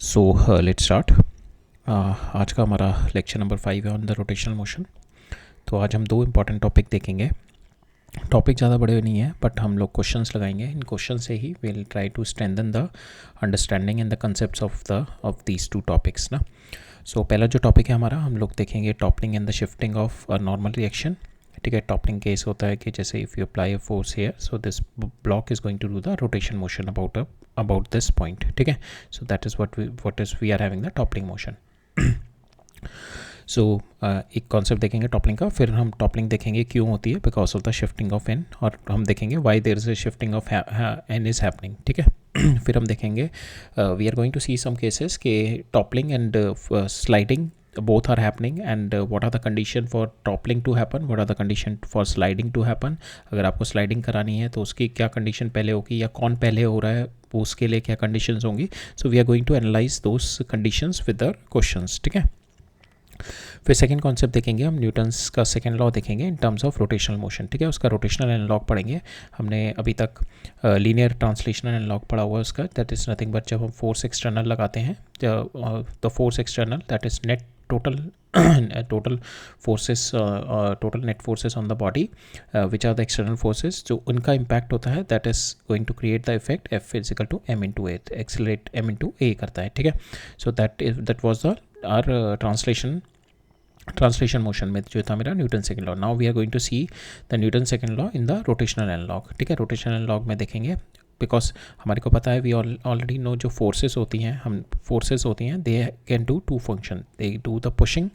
So let's start. आज का हमारा लेक्चर नंबर 5 है ऑन द रोटेशनल मोशन। तो आज हम दो इम्पॉर्टेंट टॉपिक देखेंगे। टॉपिक ज़्यादा बड़े नहीं है बट हम लोग क्वेश्चंस लगाएंगे। इन क्वेश्चन से ही will try to strengthen the understanding and the concepts of these two topics ना। सो पहला जो टॉपिक है हमारा, हम लोग देखेंगे toppling and the shifting of a normal reaction. ठीक है, टॉपलिंग केस होता है कि जैसे if you apply a force here, so this block is going to do the rotation motion about this point. ठीक है, so that is what is we are having the toppling motion. So एक concept देखेंगे toppling का, फिर हम toppling देखेंगे क्यों होती है, because of the shifting of N, और हम देखेंगे why there is a shifting of N is happening. ठीक है फिर हम देखेंगे we are going to see some cases के toppling and sliding both are happening and what are the condition for toppling to happen, what are the condition for sliding to happen। अगर आपको sliding करानी है तो उसकी क्या condition पहले होगी, या कौन पहले हो रहा है वो उसके लिए क्या कंडीशंस होंगी। So we are going to analyse those conditions with the questions. ठीक है, फिर सेकंड कॉन्सेप्ट देखेंगे हम, न्यूटन्स का सेकंड लॉ देखेंगे इन टर्म्स ऑफ रोटेशनल मोशन। ठीक है, उसका रोटेशनल एनालॉग पढ़ेंगे। हमने अभी तक लीनियर ट्रांसलेशनल एनालॉग पढ़ा हुआ है उसका, दैट इज़ नथिंग बट जब हम फोर्स एक्सटर्नल लगाते हैं, the force external that is net total total forces total net forces on the body, which are the external forces, जो उनका impact होता है, that is going to create the effect F is equal to m into a, accelerate m into a करता है। ठीक है, so that was the our translation motion में जो था मेरा Newton second law. Now we are going to see the Newton second law in the rotational analogue. ठीक है, रोटेशनल एनालॉग में देखेंगे बिकॉज हमारे को पता है, वी ऑलरेडी नो जो फोर्सेस होती हैं, they can do two function, they do the pushing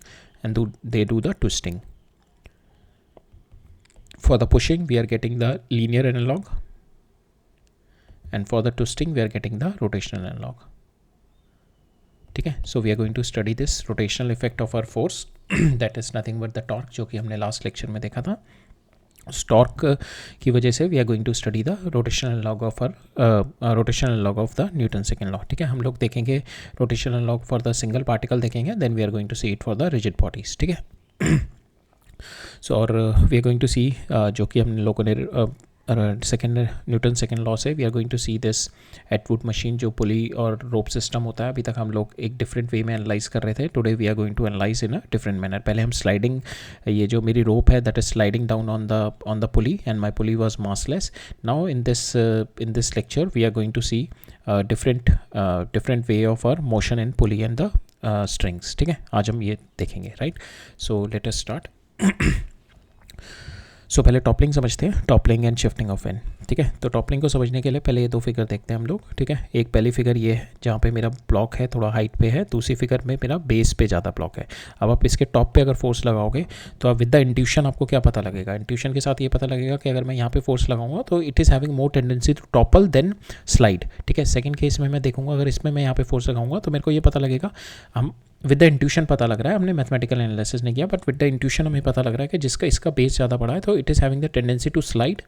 and they do the twisting. For the pushing we are getting the linear analogue and for the twisting we are getting the rotational analogue. ठीक है, so we are going to study this rotational effect of our force that is nothing but the torque, जो कि हमने last lecture में देखा था। उस torque की वजह से we are going to study the rotational analogue of the Newton second law. ठीक है, हम लोग देखेंगे rotational analogue for the single particle देखेंगे, then we are going to see it for the rigid bodies. ठीक है, सो और we are going to see जो कि हम लोगों ने सेकेंड न्यूटन सेकेंड लॉ से we are going to see this Atwood machine, जो पुली और रोप सिस्टम होता है। अभी तक हम लोग एक डिफरेंट वे में एनालाइज कर रहे थे, today we are going to analyse in a different manner. पहले हम स्लाइडिंग, ये जो मेरी रोप है that is sliding down on the pulley and my pulley was massless. Now in this lecture we are going to see different way of our motion in pulley and the strings. ठीक है, आज हम ये देखेंगे, right. So let us start. So पहले toppling समझते हैं, toppling and shifting of N. ठीक है, तो टॉपलिंग को समझने के लिए पहले ये दो फिगर देखते हैं हम लोग। ठीक है, एक पहली फिगर ये है जहाँ पे मेरा ब्लॉक है थोड़ा हाइट पे है, दूसरी फिगर में मेरा बेस पे ज़्यादा ब्लॉक है। अब आप इसके टॉप पे अगर फोर्स लगाओगे तो आप विद द इंट्यूशन आपको क्या पता लगेगा, इंट्यूशन के साथ ये पता लगेगा कि अगर मैं यहाँ पे फोर्स लगाऊंगा तो it is having more tendency to topple than slide. ठीक है, सेकंड केस में मैं देखूंगा अगर इसमें मैं यहाँ पे फोर्स लगाऊंगा तो मेरे को ये पता लगेगा, हम विद द इंट्यूशन पता लग रहा है, हमने मैथमेटिकल एनालिसिस नहीं किया, बट विद द इंट्यूशन हमें पता लग रहा है कि जिसका इसका बेस ज़्यादा बड़ा है तो it is having the tendency to slide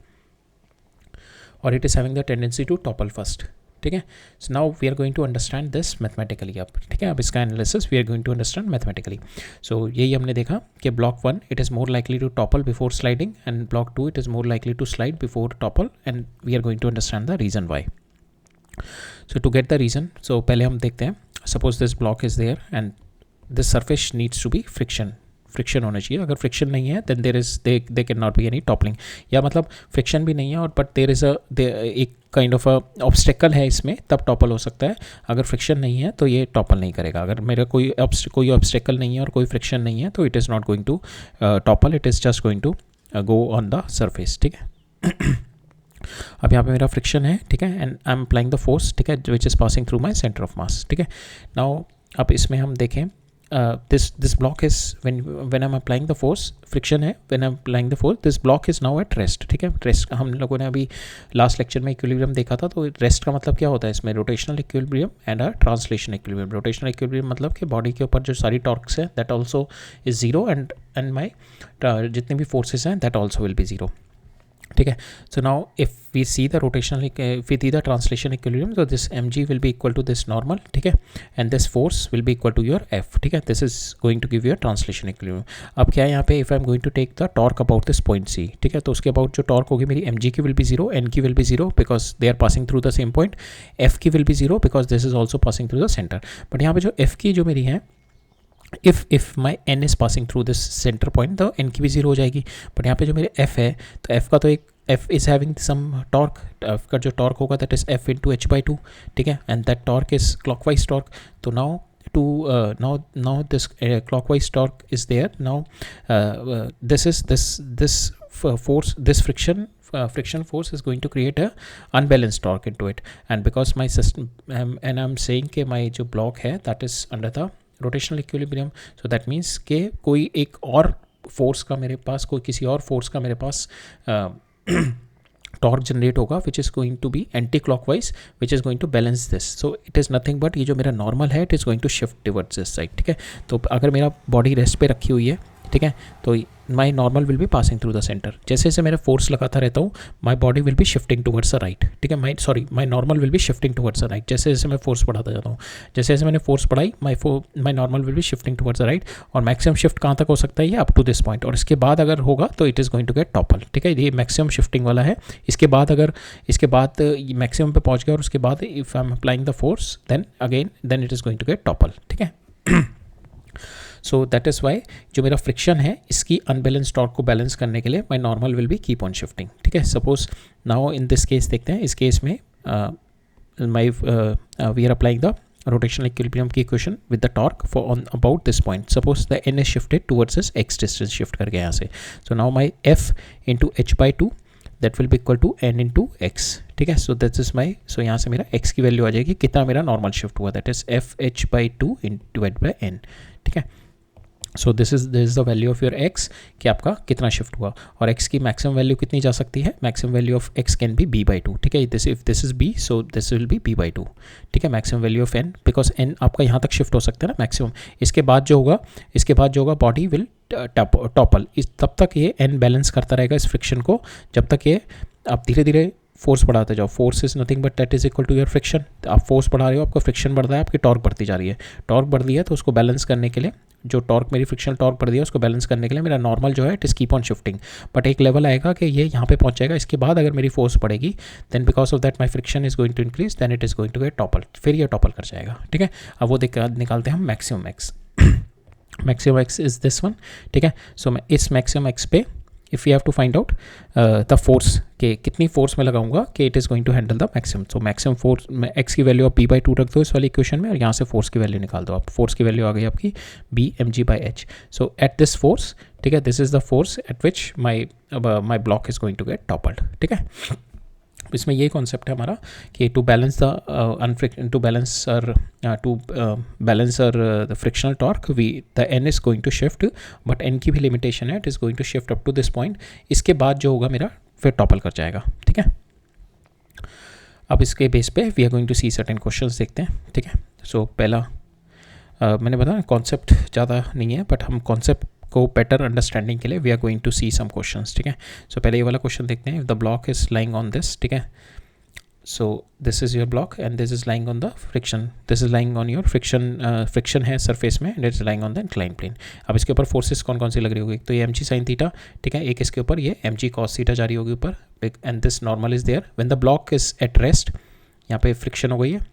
और it is having the tendency to topple first. ठीक है, so now we are going to understand this mathematically. अब ठीक है, अब इसका analysis we are going to understand mathematically. So यही हमने देखा कि block 1 it is more likely to topple before sliding and block 2 it is more likely to slide before topple, and we are going to understand the reason why. So to get the reason, so पहले हम देखते हैं, suppose this block is there and this surface needs to be friction होना चाहिए। अगर friction नहीं है then they can not be any toppling, या मतलब फ्रिक्शन भी नहीं है और बट देर इज़ एक काइंड ऑफ ऑब्स्टेकल है इसमें, तब टॉपल हो सकता है। अगर फ्रिक्शन नहीं है तो ये टॉपल नहीं करेगा। अगर मेरा कोई ऑब्स्टेकल नहीं है और कोई फ्रिक्शन नहीं है तो it is not going to topple, it is just going to go on the surface. ठीक है, अब यहाँ पे मेरा फ्रिक्शन है, ठीक है, and I am applying the force, ठीक है, which is passing through my centre of mass. ठीक है, नाउ अब इसमें हम देखें, this block is when I'm applying the force, friction है, when I'm applying the force this block is now at rest। ठीक है, रेस्ट हम लोगों ने अभी लास्ट लेक्चर में इक्विलिब्रियम देखा था, तो रेस्ट का मतलब क्या होता है इसमें, rotational equilibrium and translation equilibrium. Rotational equilibrium मतलब कि बॉडी के ऊपर जो सारी टॉर्क्स हैं that also is zero, and my जितने भी फोर्सेस हैं that also will be zero. ठीक है. So now if we see the rotational if we see the translation equilibrium, so this mg will be equal to this normal, ठीक है, and this force will be equal to your f, ठीक है. This is going to give you a translation equilibrium. अब क्या है यहाँ पे, if I am going to take the torque about this point c, ठीक है, तो उसके about जो torque होगी मेरी mg की will be 0, n की will be 0 because they are passing through the same point, f की will be 0 because this is also passing through the center. But यहाँ पे जो f की जो मेरी है, if my n is passing through this center point तो n की भी 0 हो जाएगी. बट यहाँ पे जो मेरे f है, तो f का तो एक f is having some torque, f का जो torque होगा that is f into h/2, ठीक है, and that torque is clockwise torque. तो now to now this clockwise torque is there. Now this force, this friction force is going to create a unbalanced torque into it, and because my system and I'm saying कि my जो block है that is under the rotational equilibrium, so that means कि कोई एक और force का मेरे पास, कोई किसी और फोर्स का मेरे पास टॉर्क जनरेट होगा which is going to be anti clockwise, which is going to balance this. So it is nothing but ये जो मेरा नॉर्मल है it is going to shift towards this side, ठीक है. तो अगर मेरा बॉडी रेस्ट पे रखी हुई है, ठीक है, तो माई normal will be passing through the centre. जैसे जैसे मेरा फोर्स लगाता रहता हूँ my body will be shifting towards the right, ठीक है, माई normal will B shifting towards the right. जैसे जैसे मैं फोर्स बढ़ाता जाता हूँ, जैसे जैसे मैंने फोर्स बढ़ाई माई normal will B shifting towards the right. और मैक्सिमम शिफ्ट कहाँ तक हो सकता है, ये अप टू दिस पॉइंट, और इसके बाद अगर होगा तो it is going to get topple, ठीक है. ये मैक्सिमम शिफ्टिंग वाला है. इसके बाद अगर मैक्सिमम पे पहुँच गया और उसके बाद if I am applying the force then it is going to get topple, ठीक है. सो दैट इज़ वाई जो मेरा फ्रिक्शन है इसकी अनबैलेंस टॉर्क को बैलेंस करने के लिए my normal will be keep on shifting, ठीक है. Suppose now in this case देखते हैं, इस केस में we are applying the rotational equilibrium की equation with the torque for on about this point. Suppose the n is shifted towards this x distance shift करके यहाँ से. So now my f into h/2 that will be equal to n into x, ठीक है. So that is my, so यहाँ से मेरा x की value आ जाएगी, कितना मेरा नॉर्मल शिफ्ट हुआ, that is f h/2 divided by n, ठीक है. So this is the value of your x कि आपका कितना शिफ्ट हुआ. और x की मैक्सिमम वैल्यू कितनी जा सकती है, maximum value of x can be b/2, ठीक है. This if this is b so this will B b/2, ठीक है. Maximum value of n because n आपका यहाँ तक शिफ्ट हो सकता है ना मैक्सिमम. इसके बाद जो होगा बॉडी विल टॉपल. तब तक ये n बैलेंस करता रहेगा इस फ्रिक्शन को, जब तक ये आप धीरे धीरे फोर्स बढ़ाते जाओ. Force is nothing but that is equal to your friction. आप फोर्स बढ़ा रहे हो, आपका फ्रिक्शन बढ़ रहा है, आपकी टॉर्क बढ़ती जा रही है. टॉर्क बढ़ रही है तो उसको बैलेंस करने के लिए, जो टॉर्क मेरी फ्रिक्शनल टॉर्क बढ़ रही है उसको बैलेंस करने के लिए मेरा नॉर्मल जो है it is keep on shifting. But एक लेवल आएगा कि ये यहाँ पे पहुँच जाएगा. इसके बाद अगर मेरी फोर्स पड़ेगी then because of that my friction is going to increase, then it is going to get topple. फिर ये टॉपल कर जाएगा, ठीक है. अब वो निकालते हैं हम maximum x. Maximum x is this one, ठीक है. सो मैं इस मैक्सिमम एक्स पे if you have to find out the force के कितनी फोर्स में लगाऊंगा कि it is going to handle the maximum. So maximum force में एक्स की वैल्यू आप b/2 रख दो इस वाली इक्वेशन में, और यहाँ से फोर्स की वैल्यू निकाल दो आप. फोर्स की वैल्यू आ गई आपकी b/mg/h. So at this force, ठीक है, this is the force at which my block is going to get toppled, ठीक है. इसमें ये कॉन्सेप्ट है हमारा कि to balance the frictional torque the n is going to shift, but n की भी लिमिटेशन है, it is going to shift up to this point. इसके बाद जो होगा मेरा फिर टॉपल कर जाएगा, ठीक है. अब इसके बेस पे we are going to see certain questions देखते हैं, ठीक है. सो पहला मैंने बताया कॉन्सेप्ट ज़्यादा नहीं है, बट हम कॉन्सेप्ट को बेटर अंडरस्टैंडिंग के लिए we are going to see some questions, ठीक है. सो पहले ये वाला क्वेश्चन देखते हैं. The block is lying on this, ठीक है. So this is your block and this is lying on the friction, this is lying on your friction है सरफेस में and it is lying on the incline plane. अब इसके ऊपर forces कौन कौन सी लग रही होगी, तो ये mg sin थीटा, ठीक है. एक इसके ऊपर ये mg cos थीटा जा रही होगी ऊपर, and this normal is there when the block is at rest. यहाँ पे फ्रिक्शन हो गई है,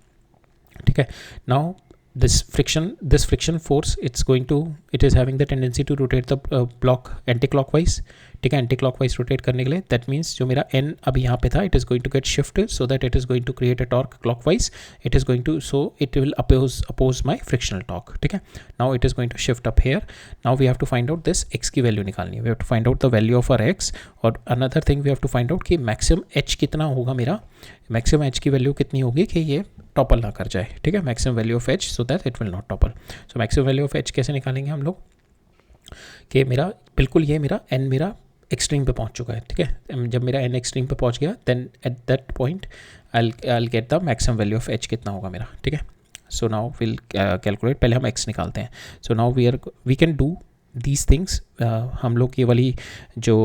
ठीक है. Now this friction force it is having the tendency to rotate the block anti-clockwise, ठीक है. anti-clockwise rotate करने के लिए that means जो मेरा n अभी यहाँ पे था it is going to get shifted so that it is going to create a torque clockwise. It is going to, so it will oppose my frictional torque, ठीक है. now it is going to shift up here. now we have to find out this x की value निकालनी है. we have to find out the value of our x, और another thing we have to find out कि maximum h कितना होगा मेरा, maximum h की value कितनी होगी कि ये टॉपल ना कर जाए, ठीक है. Maximum value of H so that it will not topple. So maximum value of H कैसे निकालेंगे हम लोग कि मेरा बिल्कुल ये मेरा एन मेरा एक्सट्रीम पे पहुंच चुका है, ठीक है. जब मेरा एन एक्सट्रीम पे पहुंच गया then at that point I will get the maximum value of H कितना होगा मेरा, ठीक है. सो नाउ विल कैलकुलेट, पहले हम एक्स निकालते हैं. So now we can do these things. हम लोग ये वाली जो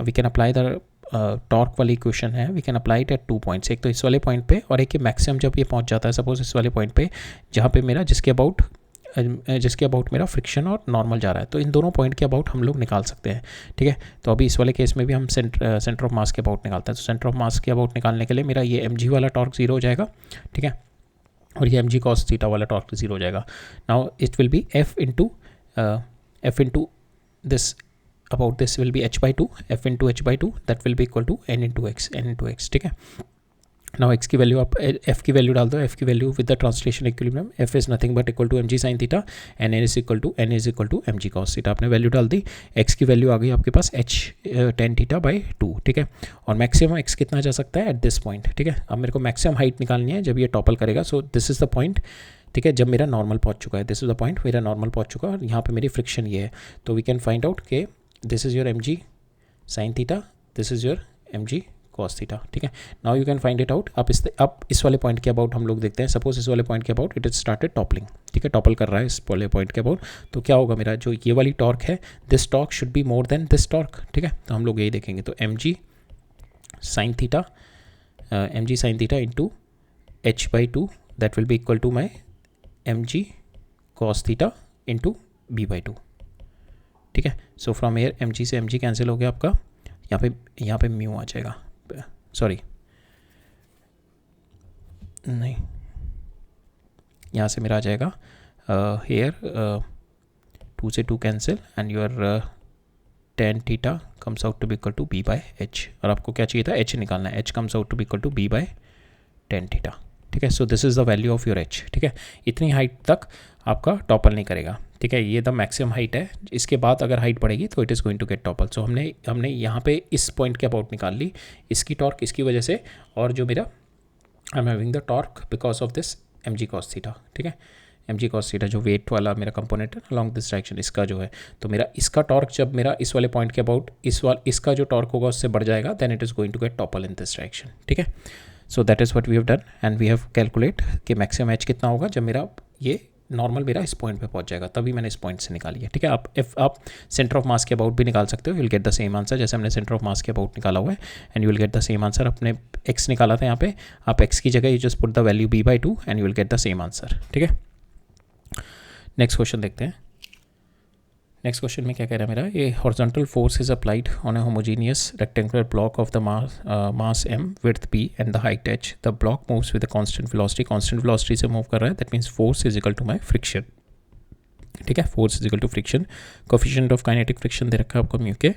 we can apply the torque वाली इक्वेशन है, we can apply it at 2 points, एक तो इस वाले पॉइंट पे और एक मैक्सिमम जब ये पहुंच जाता है सपोज इस वाले पॉइंट पे जहाँ पे मेरा जिसके अबाउट मेरा फ्रिक्शन और नॉर्मल जा रहा है, तो इन दोनों पॉइंट के अबाउट हम लोग निकाल सकते हैं, ठीक है। तो अभी इस वाले केस में भी हम सेंटर ऑफ मास के अबाउट निकालते हैं, तो सेंटर ऑफ मास के अबाउट निकालने के लिए मेरा ये mg वाला टॉर्क 0 हो जाएगा, ठीक है, और ये mg cos थीटा वाला टॉर्क 0 हो जाएगा। Now it will be f into this about this will be h/2, f into h/2 that will be equal to n into x, ठीक है। नाउ x की वैल्यू आप f की value डाल दो, f की value with the translation equilibrium, f is nothing but equal to mg sin theta and n is equal to mg cos theta. आपने value डाल दी, x की वैल्यू आ गई आपके पास h tan थीटा बाई 2, ठीक है, और मैक्सिमम x कितना जा सकता है एट दिस पॉइंट, ठीक है। अब मेरे को मैक्सिमम हाइट निकालनी है जब ये टॉपल करेगा, सो दिस इज द पॉइंट, ठीक है, जब मेरा नॉर्मल पहुंच चुका है, दिस इज द पॉइंट मेरा नॉर्मल पहुंच चुका है और यहाँ पे मेरी फ्रिक्शन ये है, तो वी कैन फाइंड आउट के this is your mg sin theta, this is your mg cos theta, ठीक है। Now you can find it out. अब इस वाले पॉइंट के अबाउट हम लोग देखते हैं, सपोज इस वाले पॉइंट के about it is started toppling, ठीक है, टॉपल कर रहा है इस वाले पॉइंट के अबाउट, तो क्या होगा मेरा जो ये वाली टॉर्क है, this torque should be more than this torque, ठीक है, तो हम लोग यही देखेंगे। तो mg sin theta into h/2 that will be equal to my mg cos theta into b/2, ठीक है। सो फ्रॉम एयर mg से mg कैंसिल हो गया आपका, यहाँ पे म्यू आ जाएगा, सॉरी नहीं, यहाँ से मेरा आ जाएगा हेयर 2 से 2 cancel and your tan theta comes out to be equal to b/h, और आपको क्या चाहिए था, h निकालना है, h comes out to be equal to b/tan theta, ठीक है। So this is the value of your h, ठीक है। इतनी हाइट तक आपका टॉपल नहीं करेगा, ठीक है, ये द मैक्सिमम हाइट है, इसके बाद अगर हाइट बढ़ेगी तो it is going to get topple. So हमने यहाँ पे इस पॉइंट के अबाउट निकाल ली, इसकी टॉर्क इसकी वजह से, और जो मेरा I am having the torque because of this mg cos theta, ठीक है, mg cos थीटा जो वेट वाला मेरा कंपोनेंट है अलॉन्ग दिस डायरेक्शन, इसका जो है, तो मेरा इसका टॉर्क जब मेरा इस वाले पॉइंट के अबाउट इसका जो टॉर्क होगा उससे बढ़ जाएगा, then it is going to get topple in this direction, ठीक है। So that is what we have done and we have calculate कि मैक्सिमम h कितना होगा जब मेरा ये नॉर्मल मेरा इस पॉइंट पे पहुंच जाएगा, तभी मैंने इस पॉइंट से निकाली है, ठीक है। आप सेंटर ऑफ मास के अबाउट भी निकाल सकते हो, you will get the same answer जैसे हमने सेंटर ऑफ मास के अबाउट निकाला हुआ है, and you will get the same answer. अपने x निकाला था यहाँ पे, आप x की जगह you just put the value b/2 and you will get the same answer, ठीक है। नेक्स्ट क्वेश्चन देखते हैं। नेक्स्ट क्वेश्चन में क्या कह रहा है मेरा, ये horizontal force is applied on a homogeneous rectangular block of the mass m width p and the height h, the block moves with the constant velocity से मूव कर रहा है, that means force is equal to my friction, ठीक है, force is equal to friction. Coefficient of kinetic friction दे रखा है आपको म्यू के,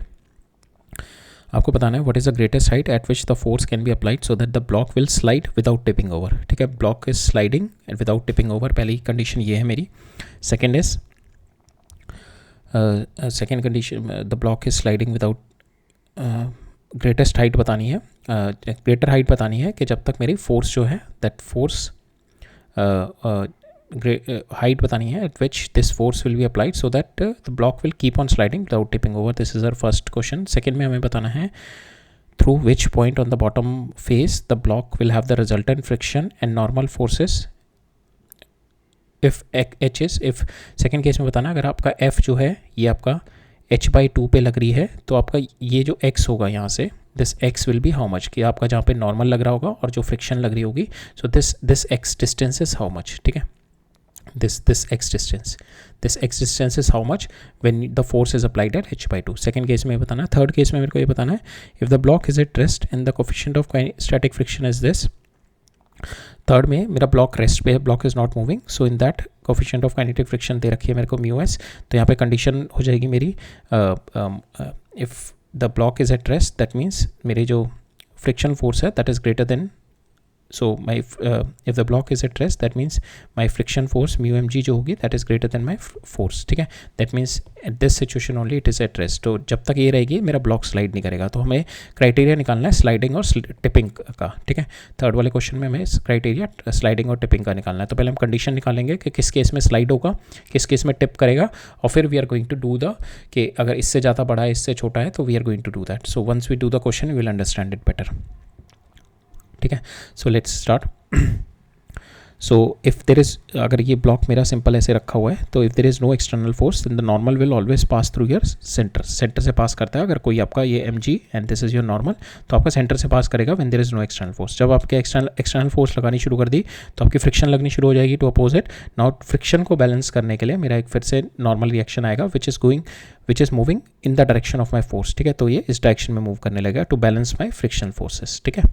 आपको बताना है what is the greatest height at which the force can be applied so that the block will slide without tipping over, ठीक है, block is sliding without tipping over, पहली कंडीशन ये है मेरी। Second is second condition the block is sliding without, greatest height बतानी है, greater height बतानी है कि जब तक मेरी फोर्स जो है दैट फोर्स हाइट बतानी है at which this force will be applied so that the block will keep on sliding without tipping over, this is our first question. Second में हमें बताना है through which point on the bottom face the block will have the resultant friction and normal forces if h is, if second case में बताना अगर आपका f जो है ये आपका h/2 पे लग रही है, तो आपका ये जो x होगा यहाँ से, this x will be how much, कि आपका जहाँ पे नॉर्मल लग रहा होगा और जो फ्रिक्शन लग रही होगी, so this x distance is how much, ठीक है, this x distance is how much when the force is applied at h/2। Second case में बताना है। थर्ड केस में मेरे को ये बताना है if the block is at rest and the coefficient of static friction is this, third में मेरा ब्लॉक रेस्ट पे है, block is not moving, so in that coefficient of kinetic friction दे रखी है मेरे को μs, तो यहाँ पे कंडीशन हो जाएगी मेरी if the block is at rest that means मेरी जो फ्रिक्शन फोर्स है that is greater then, so my if the block is at rest that means my friction force mu mg जो होगी that is greater than my force, ठीक है, that means at this situation only it is at rest। तो जब तक ये रहेगी मेरा ब्लॉक स्लाइड नहीं करेगा, तो हमें क्राइटेरिया निकालना है स्लाइडिंग और टिपिंग का, ठीक है। थर्ड वाले क्वेश्चन में हमें क्राइटेरिया स्लाइडिंग और टिपिंग का निकालना है, तो पहले हम कंडीशन निकालेंगे कि किस केस में स्लाइड होगा, किस केस में टिप करेगा, और फिर we are going to do the कि अगर इससे ज़्यादा बड़ा है इससे छोटा है तो we are going to do that. So once we do the question we will understand it better, ठीक है। So let's start. So if there is, अगर ये ब्लॉक मेरा सिंपल ऐसे रखा हुआ है तो if there is no external force then the normal will always pass through your centre, centre से पास करता है। अगर कोई आपका ये M G and this is your normal, तो आपका सेंटर से पास करेगा when there is no external force. जब आपके एक्सटर्नल फोर्स लगानी शुरू कर दी तो आपकी फ्रिक्शन लगनी शुरू हो जाएगी टू अपोजिट। नाउ फ्रिक्शन को बैलेंस करने के लिए मेरा एक फिर से नॉर्मल रिएक्शन आएगा which is moving in the direction of my force, ठीक है। तो ये इस डायरेक्शन में मूव करने लगेगा to balance my friction forces, ठीक है।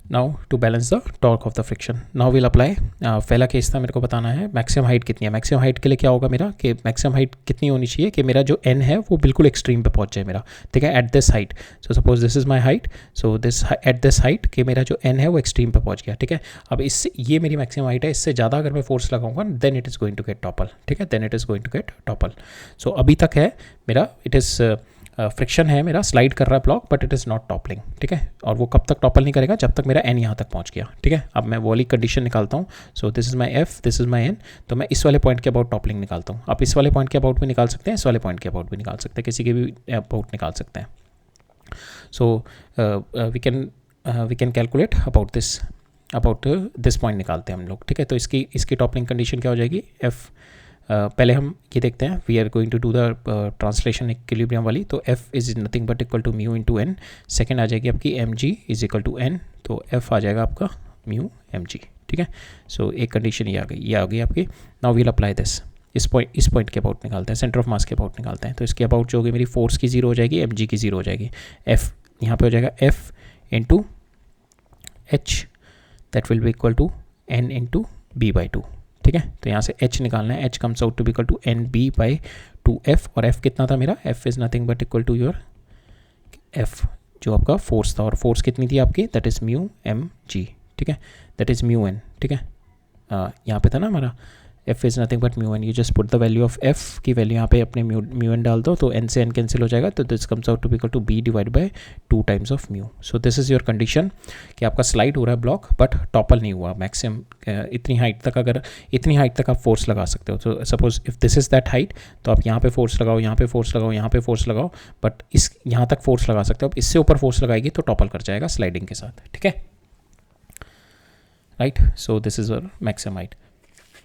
Now to balance the torque of the friction, now will apply. पहला केस था, मेरे को बताना है मैक्सिमम हाइट कितनी है। मैक्सिमम हाइट के लिए क्या होगा मेरा कि मैक्सिमम हाइट कितनी होनी चाहिए कि मेरा जो एन है वो बिल्कुल एक्सट्रीम पे पहुंच जाए मेरा, ठीक है, at this height. So suppose this is my height, so this at this height कि मेरा जो एन है वो एक्सट्रीम पे पहुंच गया, ठीक है। अब इससे ये मेरी मैक्सिमम हाइट है, इससे ज़्यादा अगर मैं फोर्स लगाऊंगा then it is going to get topple, ठीक है, then it is going to get topple. So अभी तक है मेरा इट इज़ फ्रिक्शन है मेरा, स्लाइड कर रहा है block but it is not toppling, ठीक है। और वो कब तक टॉपल नहीं करेगा, जब तक मेरा एन यहाँ तक पहुँच गया, ठीक है। अब मैं वो वाली कंडीशन निकालता हूँ। So this is my F, this is my N, तो मैं इस वाले पॉइंट के अबाउट टॉपलिंग निकालता हूँ। आप इस वाले पॉइंट के अबाउट भी निकाल सकते हैं, इस वाले पॉइंट के अबाउट भी निकाल सकते हैं, किसी के भी अबाउट निकाल सकते हैं। So we can calculate about this point निकालते हैं हम लोग, ठीक है। तो इसकी टॉपलिंग कंडीशन क्या हो जाएगी, एफ पहले हम ये देखते हैं, we are going to do the translation equilibrium वाली। तो F is nothing but equal to mu into N. Second आ जाएगी आपकी M G is equal to N, तो एफ आ जाएगा आपका म्यू एम जी, ठीक है। सो एक कंडीशन ये आ गई आपकी। नाउ वील अप्लाई दिस, इस पॉइंट के अबाउट निकालते हैं, सेंटर ऑफ मास के अबाउट निकालते हैं। तो इसके अबाउट जो होगी मेरी फोर्स की जीरो हो जाएगी, एम जी की जीरो हो जाएगी। एफ यहाँ पे हो जाएगा F into H, that will be equal to N into B by two, ठीक है। तो यहाँ से h निकालना है, h comes out to be equal to N B by two F. और f कितना था मेरा, f is nothing but equal to your f जो आपका फोर्स था, और फोर्स कितनी थी आपकी, दैट इज़ म्यू एम जी, ठीक है, दैट इज़ म्यू एन, ठीक है। यहाँ पे था ना हमारा f is nothing but mu N, you just put the value of f की वैल्यू यहाँ पे अपने म्यू एन डाल दो, तो n से n कैंसिल हो जाएगा, तो this comes out to be equal to b divide by 2 times of mu. So this is your condition कि आपका स्लाइड हो रहा है ब्लॉक बट टॉपल नहीं हुआ। मैक्सिमम इतनी हाइट तक आप फोर्स लगा सकते हो। तो suppose if this is that height, तो आप यहाँ पे फोर्स लगाओ, यहाँ पे फोर्स लगाओ, यहाँ पे फोर्स लगाओ, बट इस यहाँ तक फोर्स लगा सकते हो। अब इससे ऊपर फोर्स लगाएगी तो टॉपल कर जाएगा स्लाइडिंग के साथ, ठीक है, right. So this is your maximum height.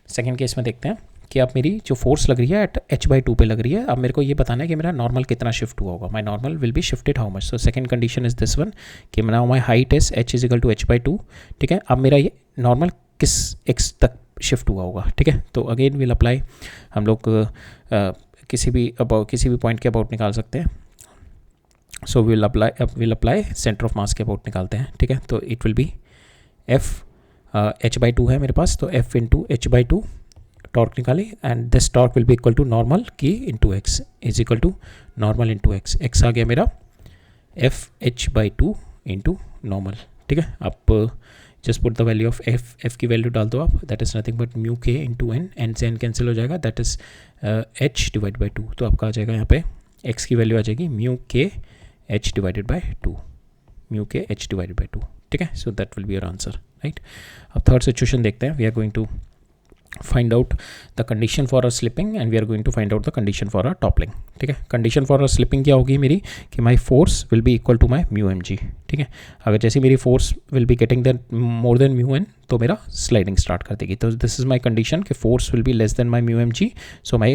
Second case में देखते हैं कि अब मेरी जो फोर्स लग रही है एट h/2 पे लग रही है। अब मेरे को ये बताना है कि मेरा नॉर्मल कितना शिफ्ट हुआ होगा, my normal will be shifted how much. So second condition is this one कि now my height is h is equal to h/2, ठीक है। अब मेरा ये नॉर्मल किस x तक शिफ्ट हुआ होगा, ठीक है। तो अगेन विल अप्लाई, हम लोग किसी भी पॉइंट के अबाउट निकाल सकते हैं। So will apply centre of mass के अबाउट निकालते हैं, ठीक है। तो it will be f h/2 है मेरे पास, तो f इंटू h/2 टॉर्क निकाली, and this torque will be equal to normal की into X is equal to normal into X. X आ गया मेरा f/2 इंटू नॉर्मल, ठीक है। आप just put the value of f की वैल्यू डाल दो आप, that is nothing but mu के इंटू एन से एन कैंसिल हो जाएगा, that is h divide by 2। तो आपका आ जाएगा यहाँ पे x की वैल्यू आ जाएगी म्यू के h डिवाइडेड बाई 2, म्यू के h डिवाइडेड बाई 2, ठीक है। So that will be your answer, right. अब थर्ड सिचुएशन देखते हैं। We are going to find out the condition for a slipping and we are going to find out the condition for a toppling, ठीक है। condition for a slipping क्या होगी मेरी कि my force will be equal to my mu mg, ठीक है। अगर जैसे मेरी force will be getting the more than mu n तो मेरा sliding start कर देगी। तो this is my condition कि force will be less than my mu mg, so my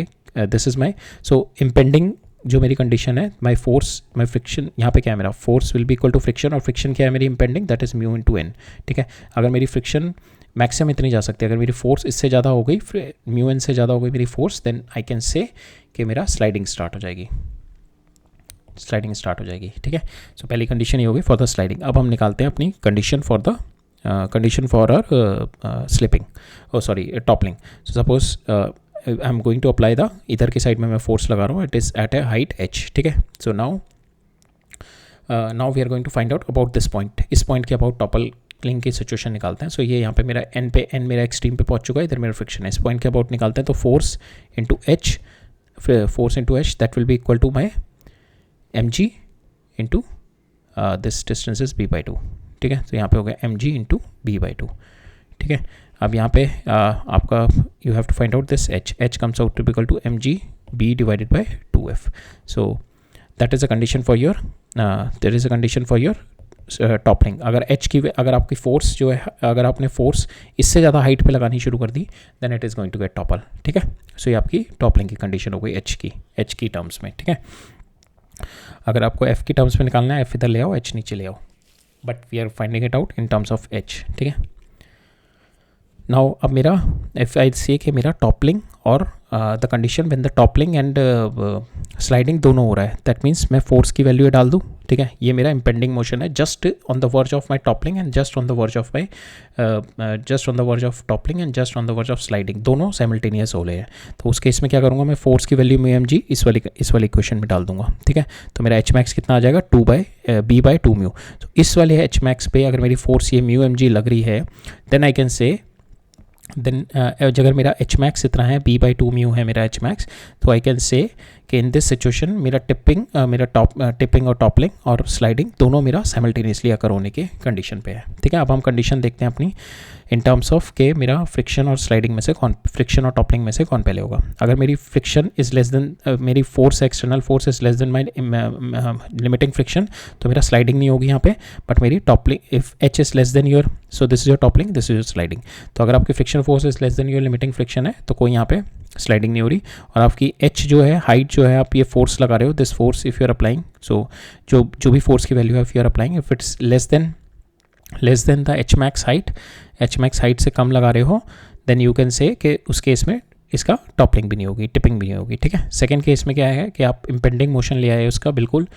this is my so impending जो मेरी कंडीशन है, माई friction यहाँ पे क्या है मेरा, force will be equal to friction, और फ्रिक्शन क्या है मेरी impending, that is mu into N, ठीक है। अगर मेरी फ्रिक्शन मैक्सिमम इतनी जा सकती है, अगर मेरी फोर्स इससे ज़्यादा हो गई, म्यू एन से ज़्यादा हो गई मेरी force, then I can say कि मेरा स्लाइडिंग स्टार्ट हो जाएगी, ठीक है। सो पहली कंडीशन ये होगी फॉर द स्लाइडिंग। अब हम निकालते हैं अपनी condition for our slipping, toppling. So suppose I am going to apply the, इधर की साइड में मैं फोर्स लगा रहा हूँ, it is at a height h, ठीक है। So now we are going to find out about this point, इस पॉइंट के अबाउट टॉपलिंग की सिचुएशन निकालते हैं। सो ये यहाँ पे मेरा n मेरा एक्सट्रीम पे पहुँच चुका है, इधर मेरा फ्रिक्शन है, इस पॉइंट के अबाउट निकालते हैं। तो force into h that will be equal to my M G into this distance is b/2, ठीक है। तो यहाँ पे हो गया mg इंटू b/2, ठीक है। अब यहाँ पे आपका you have to find out this h comes out to be equal to mg b divided by 2f। So that is a condition for your toppling. अगर आपकी फोर्स जो है, अगर आपने फोर्स इससे ज़्यादा हाइट पे लगानी शुरू कर दी, then it is going to get topple. ठीक है, सो ये आपकी टॉपलिंग की कंडीशन हो गई एच की टर्म्स में। ठीक है, अगर आपको एफ की टर्म्स में निकालना है, एफ इधर ले आओ, एच नीचे ले आओ, but we are finding it out in terms of H. ठीक है, नाउ अब मेरा एफ आई से कि मेरा टॉपलिंग और the condition when the toppling and sliding दोनों हो रहा है, दैट मीन्स मैं फोर्स की वैल्यू डाल दूँ। ठीक है, ये मेरा इम्पेंडिंग मोशन है just on the verge of my toppling and just on the verge of toppling and just on the verge of sliding, दोनों साइमल्टेनियस हो रहे हैं। तो उस केस में क्या करूँगा, मैं फोर्स की वैल्यू म्यू एम जी इस वाली इक्वेशन में डाल दूंगा। ठीक है, तो मेरा एच मैक्स कितना आ जाएगा, बी बाई टू म्यू। तो इस वाले एच मैक्स पे अगर मेरी फोर्स ये म्यू एम जी लग रही है, देन आई कैन से अगर मेरा एच मैक्स इतना है, बी बाई टू म्यू है मेरा एच मैक्स, तो आई कैन से कि इन दिस सिचुएशन मेरा टिपिंग और टॉपलिंग और स्लाइडिंग दोनों मेरा साइमल्टेनियसली अकर होने के कंडीशन पे है। ठीक है, अब हम कंडीशन देखते हैं अपनी इन टर्म्स ऑफ के मेरा फ्रिक्शन और स्लाइडिंग में से फ्रिक्शन और टॉपलिंग में से कौन पहले होगा। अगर मेरी फ्रिक्शन इज़ लेस देन मेरी force external force is less then my limiting friction, तो मेरा स्लाइडिंग नहीं होगी यहाँ पे, बट मेरी toppling, if H is less than your, so this is your toppling, this is your sliding. तो अगर आपकी friction force is less than your limiting friction है, तो कोई यहाँ पे स्लाइडिंग नहीं हो रही। और आपकी एच जो है, हाइट जो है, आप ये फोर्स लगा रहे हो, this force if you are applying, so जो भी फोर्स की वैल्यू है, if you are applying, if it's less than the H max height से कम लगा रहे हो, देन यू कैन से कि उस केस में इसका टॉपलिंग भी नहीं होगी, टिपिंग भी नहीं होगी। ठीक है, सेकंड केस में क्या है कि आप इम्पेंडिंग मोशन ले आए उसका, बिल्कुल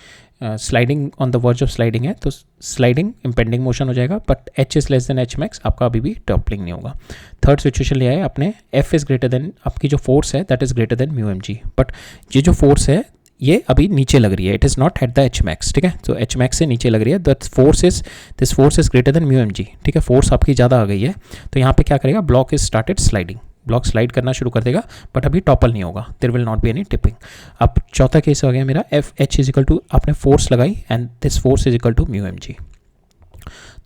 sliding on the verge of sliding है, तो स्लाइडिंग इम्पेंडिंग मोशन हो जाएगा, but H is less than H max, आपका अभी भी टॉपलिंग नहीं होगा। थर्ड सिचुएशन ले आए अपने, एफ इज़ ग्रेटर देन, आपकी जो फोर्स है that is greater than mu M G, but ये जो फोर्स है ये अभी नीचे लग रही है, it is not at the H max. ठीक है, तो एच मैक्स से नीचे लग रही है, this force is greater than mu M जी। ठीक है, फोर्स आपकी ज़्यादा आ गई है, तो यहाँ पे क्या करेगा, block is started sliding, block slide करना शुरू कर देगा, बट अभी टॉपल नहीं होगा, there will not be any tipping. अब चौथा केस हो गया मेरा, F H is equal to, आपने फोर्स लगाई and this force is equal to mu M G.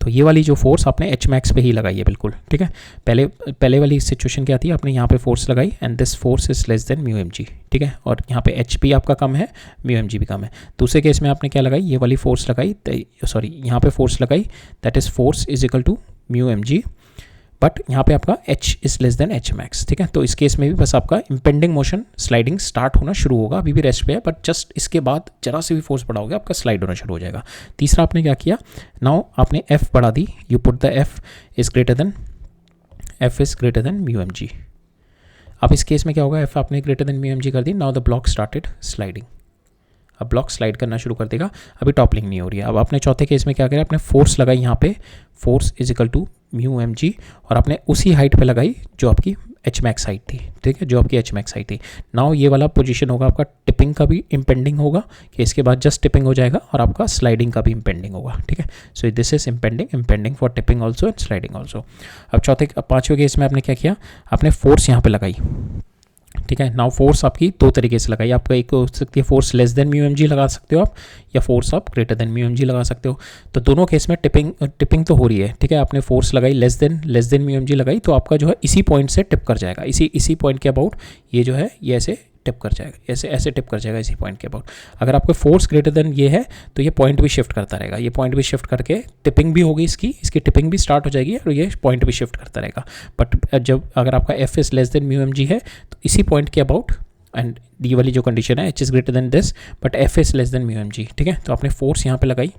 तो ये वाली जो फोर्स आपने एच मैक्स पे ही लगाई है बिल्कुल। ठीक है, पहले वाली सिचुएशन क्या थी, आपने यहाँ पे फोर्स लगाई and this force is less than mu M जी। ठीक है, और यहाँ पे एच भी आपका कम है, म्यू एम जी भी कम है। दूसरे केस में आपने क्या लगाई, ये वाली फोर्स लगाई, सॉरी यहाँ पे फोर्स लगाई, that is force is equal to mu M G, but यहाँ पे आपका h is less than H max. ठीक है, तो इस केस में भी बस आपका इम्पेंडिंग मोशन स्लाइडिंग स्टार्ट होना शुरू होगा, अभी भी रेस्ट पे है, बट जस्ट इसके बाद जरा से भी फोर्स बढ़ाओगे आपका स्लाइड होना शुरू हो जाएगा। तीसरा आपने क्या किया, नाउ आपने f बढ़ा दी, you put the f is greater than mu M G. अब इस केस में क्या होगा, f आपने greater than mu M G कर दी, now the block started sliding, अब ब्लॉक स्लाइड करना शुरू कर देगा, अभी टॉपलिंग नहीं हो रही है। अब आपने चौथे केस में क्या किया, आपने फोर्स लगाई यहाँ पे, force is equal to mu M G, और आपने उसी हाइट पे लगाई जो आपकी एच मैक्स हाइट थी। ठीक है, जो आपकी एच मैक्स हाइट थी। नाउ ये वाला पोजीशन होगा आपका, टिपिंग का भी इम्पेंडिंग होगा, कि इसके बाद जस्ट टिपिंग हो जाएगा, और आपका स्लाइडिंग का भी इम्पेंडिंग होगा। ठीक है, so this is impending for tipping also and sliding also. अब पाँचवें केस में आपने क्या किया, आपने फोर्स यहाँ पे लगाई। ठीक है, नाउ फोर्स आपकी दो तरीके से लगाई, आपका एक हो सकती है force less than mu M G लगा सकते हो आप, या फोर्स आप greater than mu M G लगा सकते हो। तो दोनों केस में टिपिंग तो हो रही है। ठीक है, आपने फोर्स लगाई less than mu M G लगाई, तो आपका जो है इसी पॉइंट से टिप कर जाएगा, इसी पॉइंट के अबाउट ये जो है ये ऐसे टिप कर जाएगा, ऐसे टिप कर जाएगा इसी पॉइंट के अबाउट। अगर आपको फोर्स ग्रेटर देन ये है, तो ये पॉइंट भी शिफ्ट करता रहेगा, ये पॉइंट भी शिफ्ट करके टिपिंग भी होगी, इसकी टिपिंग भी स्टार्ट हो जाएगी, और ये पॉइंट भी शिफ्ट करता रहेगा। बट अगर आपका F is less than mu M G है, तो इसी पॉइंट के अबाउट, एंड ये वाली जो कंडीशन है, H is greater than this but F is less than mu M जी। ठीक है, तो आपने फोर्स यहाँ पे लगाई,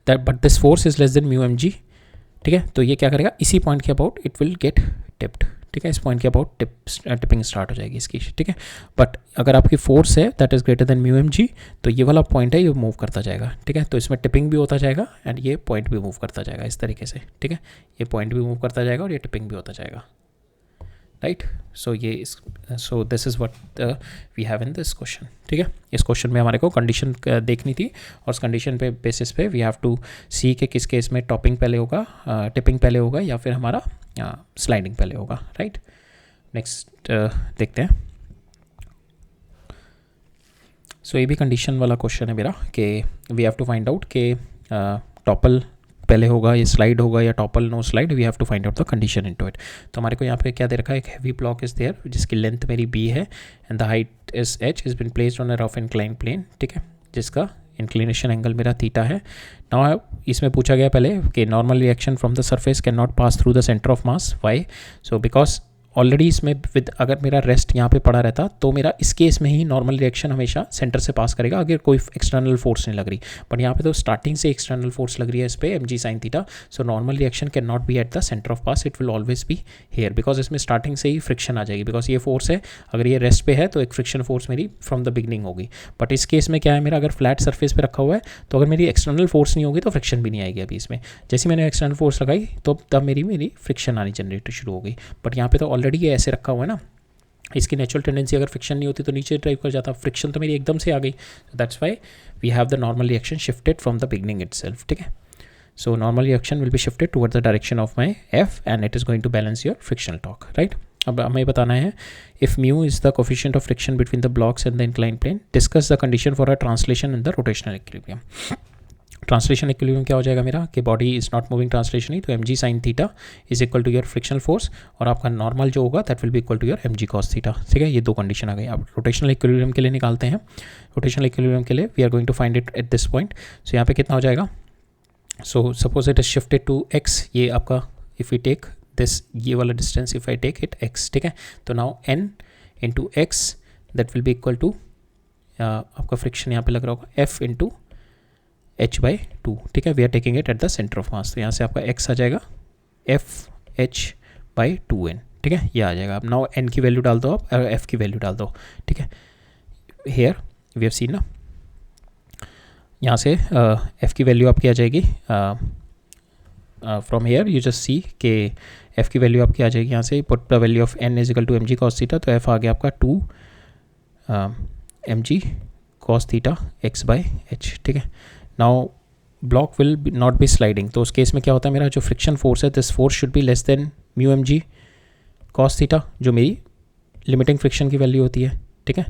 that but this force is less than mu M जी। ठीक है, तो ये क्या करेगा, इसी पॉइंट के about it will get tipped. ठीक है, इस पॉइंट के अबाउट टिपिंग स्टार्ट हो जाएगी इसकी। ठीक है, बट अगर आपकी फोर्स है that is greater than mu M G, तो ये वाला पॉइंट है ये मूव करता जाएगा। ठीक है, तो इसमें टिपिंग भी होता जाएगा एंड ये पॉइंट भी मूव करता जाएगा इस तरीके से। ठीक है, ये पॉइंट भी मूव करता जाएगा और ये टिपिंग भी होता जाएगा, right. So this is what we have in this question. ठीक है, इस क्वेश्चन में हमारे को कंडीशन देखनी थी, और उस कंडीशन पे बेसिस पे वी हैव टू सी के किस केस में टॉपिंग पहले होगा, टिपिंग पहले होगा, या फिर हमारा स्लाइडिंग पहले होगा, राइट। नेक्स्ट देखते हैं। सो ये भी कंडीशन वाला क्वेश्चन है मेरा, कि we have to find out कि टॉपल पहले होगा या स्लाइड होगा, या topple no slide, we have to find out the condition into it. तो हमारे को यहाँ पे क्या दे रखा है, एक हैवी ब्लॉक इज देयर जिसकी लेंथ मेरी b है and the height is h, is been placed on a rough incline plane. ठीक है, जिसका इंक्लिनेशन एंगल मेरा थीटा है। नाउ इसमें पूछा गया पहले कि normal reaction from the surface can not pass through the centre of mass, why? So because already इसमें विद अगर मेरा रेस्ट यहाँ पे पड़ा रहता तो मेरा इस केस में ही नॉर्मल रिएक्शन हमेशा सेंटर से पास करेगा अगर कोई एक्सटर्नल फोर्स नहीं लग रही, बट यहाँ पे तो स्टार्टिंग से एक्सटर्नल फोर्स लग रही है इस पर M G sine theta. So normal reaction can not be at the centre of pass, it will always be here, because इसमें स्टार्टिंग से ही फ्रिक्शन आ जाएगी, बिकॉज ये फोर्स है, अगर ये रेस्ट पे है तो एक फ्रिक्शन फोर्स मेरी फ्रॉम द बिगनिंग होगी। बट इस केस में क्या है, मेरा अगर फ्लैट सर्फेस पे रखा हुआ है तो अगर मेरी एक्सटर्नल फोर्स नहीं होगी तो फ्रिक्शन भी नहीं आएगी अभी इसमें। जैसे मैंने एक्सटर्नल फोर्स लगाई तो तब मेरी फ्रिक्शन आनी जनरेट शुरू हो गई, बट यहाँ पे तो ऑलरेडी ये ऐसे रखा हुआ है ना, इसकी नेचुरल टेंडेंसी अगर फ्रिक्शन नहीं होती तो नीचे ड्राइव कर जाता, फ्रिक्शन तो मेरी एकदम से आ गई, that's why we have the normal reaction shifted from the beginning itself, ठीक है। So normal reaction will be shifted toward the direction of my F and it is going to balance your frictional torque, right. अब हमें बताना है if mu is the coefficient of friction between the blocks and the incline plane, discuss the condition for a translation in the rotational equilibrium. Translation equilibrium क्या हो जाएगा मेरा कि body is not moving translationally, तो M G sine theta is equal to your frictional force और आपका normal जो होगा that will be equal to your M G cos theta, ठीक है। ये दो कंडीशन आ गई। अब रोटेशनल इक्विलिब्रियम के लिए निकालते हैं। रोटेशनल इक्विलिब्रियम के लिए we are going to find it at this point. So यहाँ पे कितना हो जाएगा, so suppose it is shifted to X, ये आपका इफ़ यू टेक दिस ये वाला distance if I take it X, ठीक है। तो now N into X that will be equal to आपका फ्रिक्शन यहाँ पे लग रहा होगा एफ इंटू h/2, ठीक है। We are taking it at the centre of mass, तो यहाँ से आपका x आ जाएगा FH/2n, ठीक है, ये आ जाएगा। अब नाउ n की वैल्यू डाल दो आप, f की वैल्यू डाल दो, ठीक है। हेयर वी हैव सीन ना, यहाँ से f की वैल्यू आपकी आ जाएगी from here you just see के f की वैल्यू आपकी आ जाएगी यहाँ से, put the value of n is equal to mg cos theta, तो f आ गया आपका 2 mg cos थीटा x/h, ठीक है। Now block will not be sliding, तो उस केस में क्या होता है, मेरा जो फ्रिक्शन फोर्स है this force should be less than mu M G cos theta, जो मेरी लिमिटिंग फ्रिक्शन की वैल्यू होती है, ठीक है।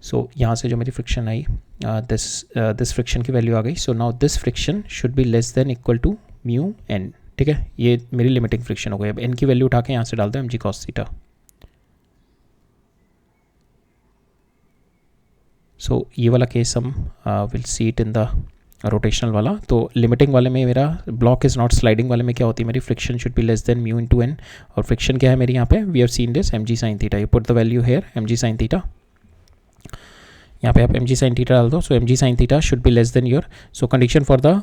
सो यहाँ से जो मेरी फ्रिक्शन आई दिस फ्रिक्शन की वैल्यू आ गई। So now this friction should be less than equal to mu N, ठीक है। ये मेरी लिमिटिंग फ्रिक्शन हो गई। अब एन की वैल्यू उठा के यहाँ से डाल दो एम जी कॉस थीटा। सो ये वाला केस हम will see it in the rotational वाला। तो लिमिटिंग वाले में मेरा ब्लॉक इज़ नॉट स्लाइडिंग वाले में क्या होती है, मेरी friction should be less than mu into N, और फ्रिक्शन क्या है मेरी यहाँ पे, we have seen this M G sine theta, you put the value here M G sine theta, यहाँ पे आप एम जी साइन थीटा डाल दो। So M G sine theta should be less than your, so condition for the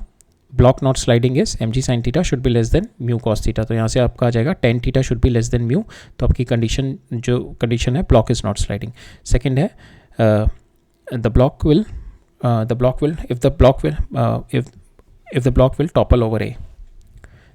block not sliding is M G sine theta should be less than mu cos theta, तो यहाँ से आपका आ जाएगा tan theta should be less than mu, तो आपकी condition जो condition है block is not sliding. Second है the block will if the block will topple over A,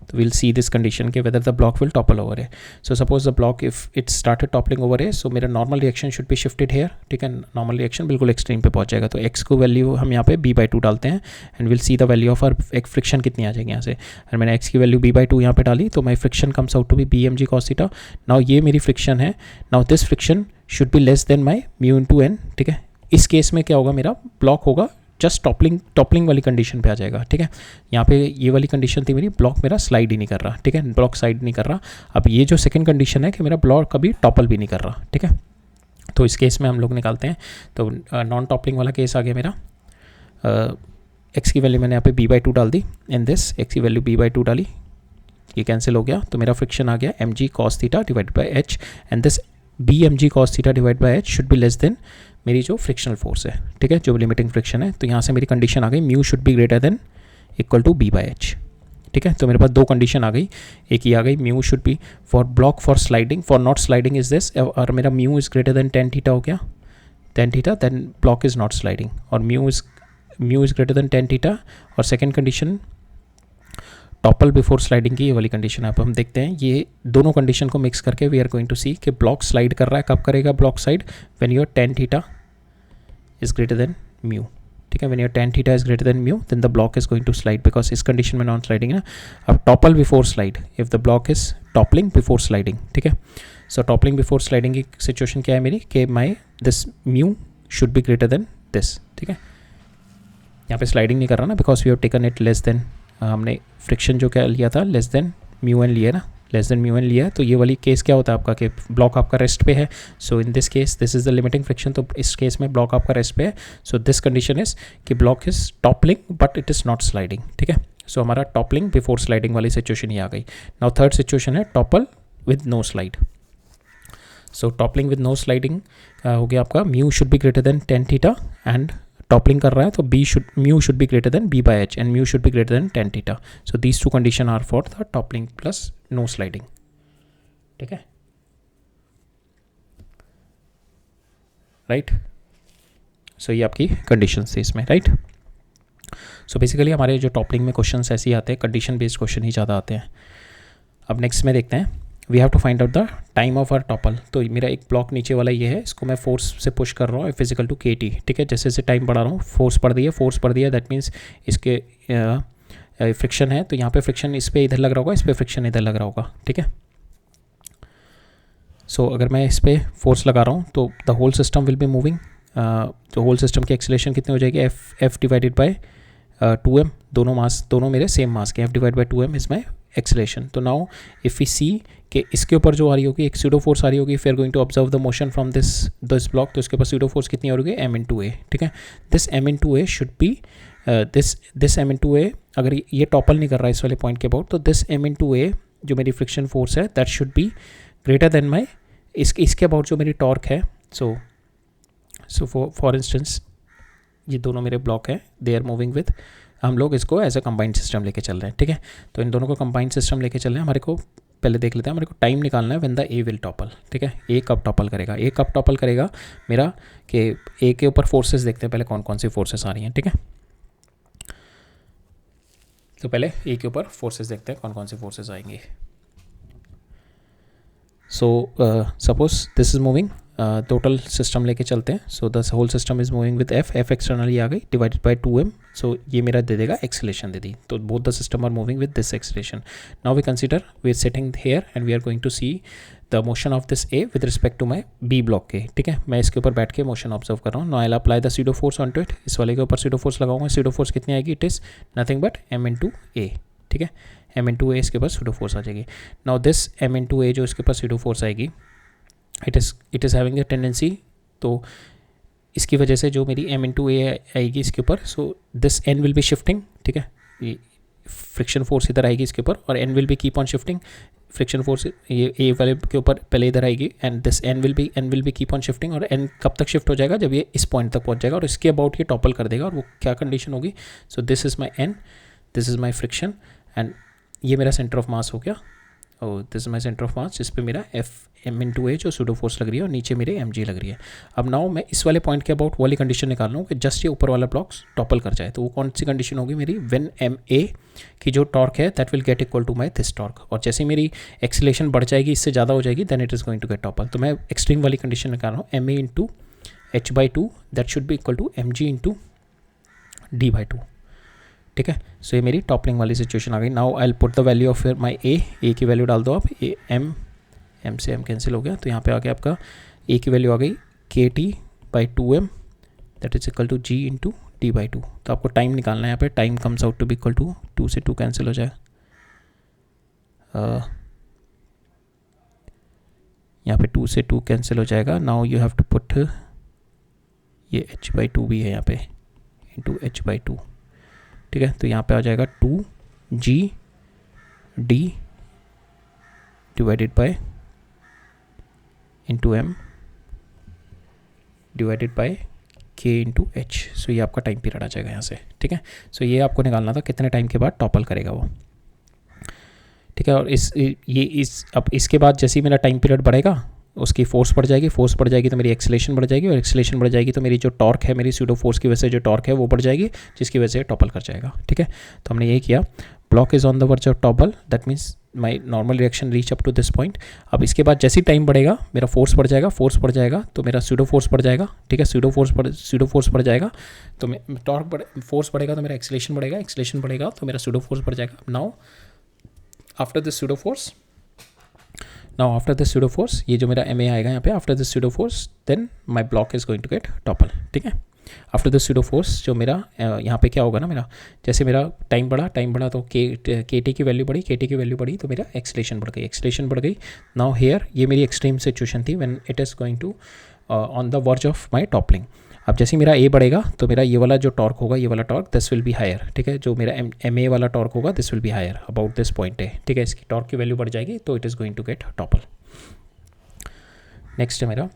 so we'll see this condition के whether the block will topple over A. So suppose the block if it started toppling over A, so मेरा normal reaction should be shifted here, ठीक है। normal reaction बिल्कुल extreme पे पहुंच जाएगा, तो x को वैल्यू हम यहाँ पे b/2 डालते हैं and we'll see the value of our एक फ्रिक्शन कितनी आ जाएगी यहाँ से। और मैंने x की वैल्यू b/2 यहाँ पे डाली, तो my friction comes out to be bmg cos theta। now ये मेरी फ्रिक्शन है, now this friction should be less than my mu into n, ठीक है। इस केस में क्या होगा, मेरा ब्लॉक होगा जस्ट टॉपलिंग वाली कंडीशन पे आ जाएगा, ठीक है। यहाँ पे ये वाली कंडीशन थी मेरी, ब्लॉक मेरा स्लाइड ही नहीं कर रहा, ठीक है, ब्लॉक स्लाइड नहीं कर रहा। अब ये जो सेकंड कंडीशन है कि मेरा ब्लॉक कभी टॉपल भी नहीं कर रहा, ठीक है। तो इस केस में हम लोग निकालते हैं, तो नॉन टॉपलिंग वाला केस आ गया मेरा। एक्स की वैल्यू मैंने यहाँ पे b/2 डाल दी, एंड दिस एक्स की वैल्यू b/2 डाली, ये कैंसिल हो गया, तो मेरा फ्रिक्शन आ गया M G cos theta divide by H, and this B M G cos theta divide by H should be less than मेरी जो फ्रिक्शनल फोर्स है, ठीक है, जो लिमिटिंग फ्रिक्शन है। तो यहाँ से मेरी कंडीशन आ गई mu should be greater than equal to b/h, ठीक है। तो मेरे पास दो कंडीशन आ गई, एक ये आ गई mu should be for block for sliding, for not sliding is this, और मेरा mu is greater than tan theta हो गया, tan theta, then block is not sliding, और mu is greater than tan theta. और second condition topple before sliding की ये वाली condition है। अब हम देखते हैं ये दोनों कंडीशन को मिक्स करके we are going to see कि ब्लॉक स्लाइड कर रहा है, कब करेगा block slide, when your tan theta is greater than mu, ठीक है। When your tan theta is greater than mu then the block is going to slide, because इस condition में नॉन स्लाइडिंग है ना। अब topple before slide, if the block is toppling before sliding, ठीक है। So toppling before sliding की situation क्या है मेरी कि my this mu should be greater than this, ठीक है। यहाँ पे स्लाइडिंग नहीं कर रहा ना, because we have taken it less than, हमने फ्रिक्शन जो क्या लिया था लेस देन म्यू एन लिया ना, लेस देन म्यू एन लिया है, तो ये वाली केस क्या होता है आपका कि ब्लॉक आपका रेस्ट पे है. So in this case this is the limiting friction, तो इस केस में ब्लॉक आपका रेस्ट पे है. सो दिस कंडीशन इज कि block is toppling but it is not sliding. ठीक है, सो हमारा टॉपलिंग बिफोर स्लाइडिंग वाली सिचुएशन ही आ गई. नाउ थर्ड सिचुएशन है topple with no slide. So toppling with no sliding हो गया आपका mu should be greater than tan theta, and toppling कर रहा है तो mu should be greater than B by H and mu should be greater than tan theta. So these two condition are for the toppling plus no sliding. ठीक है, right. सो ये आपकी condition थी इसमें, राइट. सो बेसिकली हमारे जो toppling में question ऐसे ही आते हैं, कंडीशन बेस्ड क्वेश्चन ही ज़्यादा आते हैं. अब नेक्स्ट में देखते हैं, we have to find out the time of or topple. तो मेरा एक ब्लॉक नीचे वाला ये है, इसको मैं फोर्स से पुश कर रहा हूँ फिजिकल टू के टी. ठीक है, जैसे जैसे टाइम बढ़ा रहा हूँ फोर्स बढ़ दिया दैट मीन्स इसके फ्रिक्शन है, तो यहाँ पे फ्रिक्शन इस पर इधर लग रहा होगा, इस पर फ्रिक्शन इधर लग रहा होगा. ठीक है, सो अगर मैं इस पर फोर्स लगा रहा हूँ तो the whole system will be moving. तो होल सिस्टम की एक्सीलरेशन कितनी हो जाएगी, एफ डिवाइडेड बाई 2m. दोनों मेरे सेम मास के, F divide by 2m is my acceleration. तो नाउ इफ़ वी सी कि इसके ऊपर जो आ रही होगी एक स्यूडो फोर्स आ रही होगी, फिर going to observe the motion from this block, तो इसके ऊपर स्यूडो फोर्स कितनी हो रही है, m into a. ठीक है, this m into a should be this m into a, अगर ये टॉपल नहीं कर रहा है इस वाले पॉइंट के अबाउट, तो दिस m into a जो मेरी फ्रिक्शन फोर्स है that should be greater than my इसके अबाउट जो मेरी टॉर्क है. सो फॉर इंस्टेंस ये दोनों मेरे ब्लॉक हैं, दे आर मूविंग विथ, हम लोग इसको एज अ कंबाइंड सिस्टम लेके चल रहे हैं. ठीक है, तो इन दोनों को कंबाइंड सिस्टम लेके चल रहे हैं. हमारे को पहले देख लेते हैं, हमारे को टाइम निकालना है when the A will topple. ठीक है, ए कब टॉपल करेगा, ए कब टॉपल करेगा मेरा, कि ए के ऊपर फोर्सेस देखते हैं पहले कौन कौन सी फोर्सेस आ रही हैं. ठीक है, तो पहले ए के ऊपर फोर्सेस देखते हैं कौन कौन सी फोर्सेस आएंगी. So suppose this is moving, total system लेके चलते हैं. So the whole system is moving with F externally आ गई डिवाइडेड बाई 2m. सो ये मेरा दे देगा एक्सीलरेशन दे दी, तो both the system are moving with this acceleration. Now we consider we are sitting here and we are going to see the motion of this A with respect to my B block के. ठीक है, मैं इसके ऊपर बैठ के motion observe कर रहा हूँ. Now I will apply the pseudo force on to it. इस वाले के ऊपर स्यूडो फोर्स लगाऊंगा. स्यूडो फोर्स कितनी आएगी, it is nothing but m into a. ठीक है, m into a इसके ऊपर स्यूडो फोर्स आ जाएगी. Now this m into a जो इसके ऊपर स्यूडो फोर्स आएगी, it is having a tendency, तो इसकी वजह से जो मेरी m into a आएगी इसके ऊपर, so this n will be shifting. ठीक है, ये फ्रिक्शन फोर्स इधर आएगी इसके ऊपर और n will be keep on shifting. Friction force ये a वाले के ऊपर पहले इधर आएगी and this n will be keep on shifting. और n कब तक शिफ्ट हो जाएगा, जब ये इस पॉइंट तक पहुंच जाएगा और इसके अबाउट ये टॉपल कर देगा. और वो क्या कंडीशन होगी, सो this is my n, this is my friction and ये मेरा सेंटर ऑफ मास हो गया. और this is my centre of मास जिस पे मेरा m into a जो सूडो फोर्स लग रही है और नीचे मेरे mg लग रही है. अब नाउ मैं इस वाले पॉइंट के अबाउट वाली कंडीशन निकाल रहा हूँ कि जस्ट ये ऊपर वाला ब्लॉक्स टॉपल कर जाए. तो वो कौन सी कंडीशन होगी मेरी, व्हेन ma की जो टॉर्क है that will get equal to my this torque. और जैसे मेरी एक्सीलरेशन बढ़ जाएगी, इससे ज़्यादा हो जाएगी, then it is going to get topple. तो मैं एक्सट्रीम वाली कंडीशन निकाल रहा हूँ, ma into h/2 that should be equal to mg into d/2. ठीक है, सो ये मेरी टॉपलिंग वाली सिचुएशन आ गई. Now I will put the value of my A की वैल्यू डाल दो आप. ए m से m कैंसिल हो गया, तो यहाँ पे आ गया आपका a की वैल्यू आ गई kt/2m that is equal to g into d/2. तो आपको टाइम निकालना है यहाँ पे. Time comes out to be equal to 2 से 2 कैंसिल हो जाए, यहाँ पे 2 से 2 कैंसिल हो जाएगा. Now you have to put ये h/2 भी है यहाँ पे इंटू h/2. ठीक है, तो यहाँ पे आ जाएगा 2g d divided by into m divided by k into h. सो ये आपका टाइम पीरियड आ जाएगा यहाँ से. ठीक है, सो ये आपको निकालना था कितने टाइम के बाद टॉपल करेगा वो. ठीक है, और अब इसके बाद जैसे ही मेरा टाइम पीरियड बढ़ेगा उसकी फोर्स बढ़ जाएगी तो मेरी एक्सीलरेशन बढ़ जाएगी, और एक्सीलरेशन बढ़ जाएगी तो मेरी जो टॉर्क है, मेरी स्यूडो फोर्स की वजह से जो टॉर्क है वो बढ़ जाएगी, जिसकी वजह से टॉपल कर जाएगा. ठीक है, तो हमने ये किया. Block is on the verge of topple, that means my normal reaction reach up to this point. अब इसके बाद जैसे ही टाइम बढ़ेगा मेरा फोर्स बढ़ जाएगा तो मेरा स्यूडो फोर्स बढ़ जाएगा. ठीक है, स्यूडो फोर्स बढ़ जाएगा तो फोर्स बढ़ेगा तो मेरा एक्सीलरेशन बढ़ेगा तो मेरा स्यूडो फोर्स बढ़ जाएगा. Now after this pseudo force ये जो मेरा ma आएगा यहाँ पे, after this pseudo force then my block is going to get topple. ठीक है, आफ्टर द स्यूडो फोर्स जो मेरा यहाँ पे क्या होगा ना, मेरा जैसे मेरा टाइम बढ़ा तो के टी की वैल्यू बढ़ी तो मेरा एक्सलेशन बढ़ गई। नाउ हेयर ये मेरी एक्सट्रीम सिचुएशन थी when it is going to on the verge of my toppling. अब जैसे मेरा ए बढ़ेगा तो मेरा ये वाला जो टॉर्क होगा, ये वाला torque this will be higher, ठीक है। जो मेरा एम ए वाला टॉर्क होगा this will be higher about this point A, ठीक है। इसकी टॉर्क की वैल्यू बढ़ जाएगी तो it is going to get topple. Next है मेरा,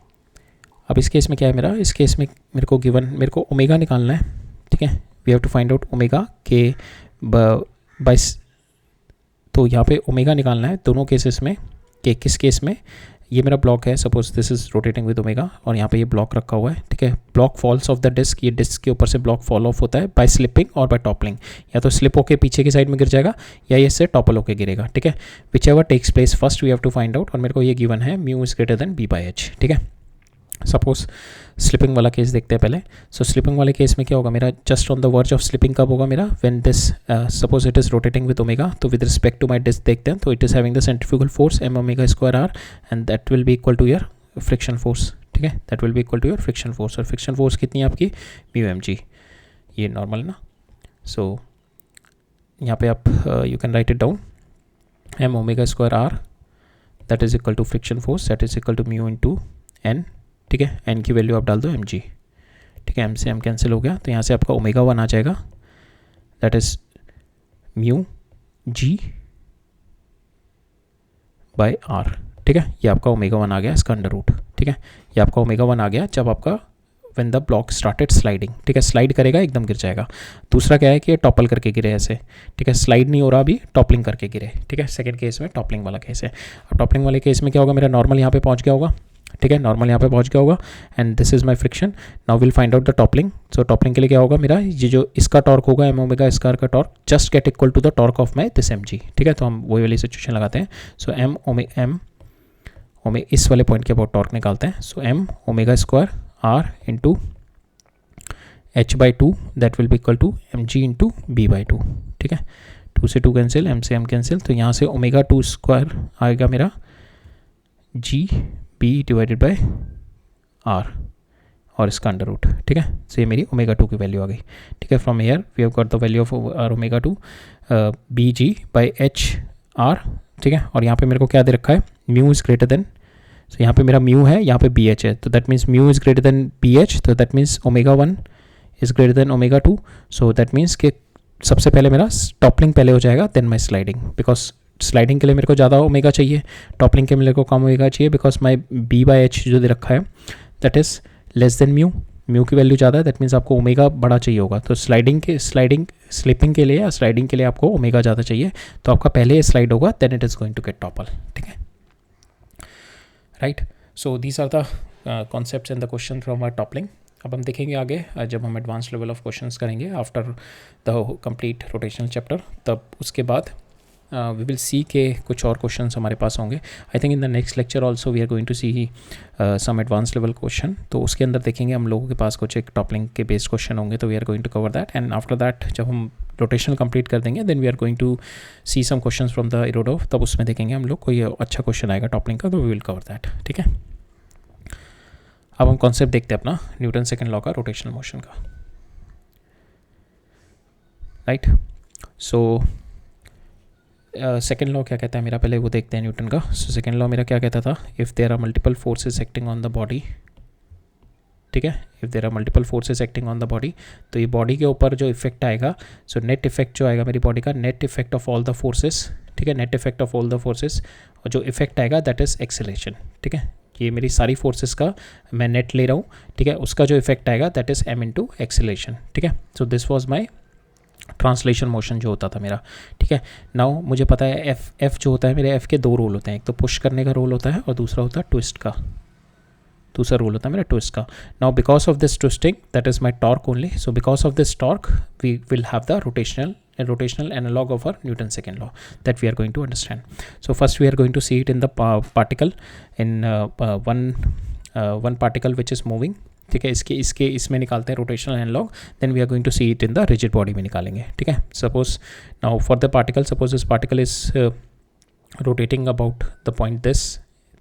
अब इस केस में क्या है मेरा, इस केस में मेरे को ओमेगा निकालना है, ठीक है। We have to find out omega के बाय, तो यहाँ पे ओमेगा निकालना है दोनों केसेस में। कि किस केस में, ये मेरा ब्लॉक है, suppose this is rotating with omega और यहाँ पे ये ब्लॉक रखा हुआ है, ठीक है। Block falls off the disc, ये डिस्क के ऊपर से ब्लॉक फॉल ऑफ होता है बाय स्लिपिंग और बाय टॉपलिंग। या तो स्लिप होकर पीछे की साइड में गिर जाएगा या ये इससे टॉपल होकर गिरेगा, ठीक है। Whichever takes place first we have to find out. और मेरे को ये गिवन है mu is greater than B by h, ठीक है। सपोज स्लिपिंग वाला केस देखते हैं पहले। सो स्लिपिंग वाले केस में क्या होगा मेरा, just on the verge of slipping कब होगा मेरा, when this suppose it is rotating with omega, तो with respect to my disc देखते हैं तो it is having the centrifugal force M omega square R and that will be equal to your friction force, ठीक है। That will be equal to your friction force. और friction force कितनी है आपकी, mu M जी, ये normal ना। सो यहाँ पे आप you can write it down, m omega square r that is equal to friction force that is equal to mu into N, ठीक है। एन की वैल्यू आप डाल दो एम जी, ठीक है। एम से एम कैंसिल हो गया तो यहाँ से आपका ओमेगा 1 आ जाएगा, that is mu g by r, ठीक है। ये आपका ओमेगा 1 आ गया इसका अंडर रूट, ठीक है। ये आपका ओमेगा 1 आ गया जब आपका when the block started sliding, ठीक है। स्लाइड करेगा एकदम गिर जाएगा। दूसरा क्या है कि टॉपल करके गिरे ऐसे, ठीक है। स्लाइड नहीं हो रहा अभी, टॉपलिंग करके गिरे, ठीक है। सेकंड केस में टॉपलिंग वाला केस है। और टॉपलिंग वाले केस में क्या होगा, मेरा नॉर्मल यहाँ पे पहुँच गया होगा, ठीक है। नॉर्मल यहाँ पे पहुँच गया होगा and this is my friction. Now will find out the toppling. So toppling के लिए क्या होगा मेरा, ये जो इसका टॉर्क होगा एम ओमेगा स्क्वायर का torque just get equal to the torque of my this M G, ठीक है। तो हम वही वाली सिचुएशन लगाते हैं। सो एम इस वाले पॉइंट के अबाउट टॉर्क निकालते हैं। So M omega square R into H by 2 that will be equal to M G into B by 2, ठीक है। 2 से 2 कैंसिल, एम से एम कैंसिल, तो यहाँ से ओमेगा 2 स्क्वायर आएगा मेरा G B divided by R और इसका अंडर रूट, ठीक है। सो ये मेरी ओमेगा 2 की वैल्यू आ गई, ठीक है। From here we have got the value of r omega 2 b g by h r, ठीक है। और यहाँ पे मेरे को क्या दे रखा है, म्यू इज़ ग्रेटर देन, सो यहाँ पे मेरा म्यू है, यहाँ पे बी एच है, तो that means mu is greater than B H, तो that means omega 1 is greater than omega 2। So that means कि सबसे पहले मेरा टॉपलिंग पहले हो जाएगा then my sliding, because sliding के लिए मेरे को ज़्यादा ओमेगा चाहिए, टॉपलिंग के लिए मेरे को कम ओमेगा चाहिए, because my b by h जो दे रखा है that is less than mu. Mu की वैल्यू ज़्यादा है, दैट मीन्स आपको ओमेगा बड़ा चाहिए होगा। तो स्लिपिंग के लिए या स्लाइडिंग के लिए आपको ओमेगा ज़्यादा चाहिए, तो आपका पहले स्लाइड होगा then it is going to get topple, ठीक है। Right, so these are the concepts and the question from our toppling. अब हम देखेंगे आगे जब हम एडवांस लेवल ऑफ क्वेश्चंस करेंगे after the complete rotational chapter, तब उसके बाद वी विल सी के कुछ और क्वेश्चंस हमारे पास होंगे। I think in the next lecture also we are going to see some advance level question, तो उसके अंदर देखेंगे हम लोगों के पास कुछ एक टॉपलिंग के बेस्ड क्वेश्चन होंगे, तो we are going to cover that. And after that जब हम रोटेशनल कंप्लीट कर देंगे then we are going to see some questions from the Irodov, तब उसमें देखेंगे हम लोग कोई अच्छा क्वेश्चन आएगा टॉपलिंग का, तो वी विल कवर दैट, ठीक है। अब हम कॉन्सेप्ट देखते हैं अपना न्यूटन सेकंड लॉ का रोटेशनल मोशन का, राइट। सो सेकेंड लॉ क्या कहता है मेरा, पहले वो देखते हैं न्यूटन का। सो सेकेंड लॉ मेरा क्या कहता था, if there are multiple forces acting on the body, ठीक है, if there are multiple forces acting on the body, तो ये बॉडी के ऊपर जो इफेक्ट आएगा, सो नेट इफेक्ट जो आएगा मेरी बॉडी का, net effect of all the forces, ठीक है, net effect of all the forces, और जो इफेक्ट आएगा दैट इज एक्सेलरेशन, ठीक है। ये मेरी सारी फोर्सेस का मैं नेट ले रहा हूँ, ठीक है, उसका जो इफेक्ट आएगा that is m into acceleration, ठीक है। So this was my translation motion जो होता था मेरा, ठीक है। नाउ मुझे पता है एफ जो होता है मेरे, एफ के दो रोल होते हैं, एक तो पुश करने का रोल होता है और दूसरा होता है ट्विस्ट का, दूसरा रोल होता है मेरा ट्विस्ट का। Now because of this twisting that is my torque only, so because of this torque we will have the rotational analog of our Newton's second law that we are going to understand. So first we are going to see it in the particle, in one particle which is moving, ठीक है। इसमें निकालते हैं rotational analog, then we are going to see it in the rigid body में निकालेंगे, ठीक है। Suppose now for the particle, suppose this particle is rotating about the point this,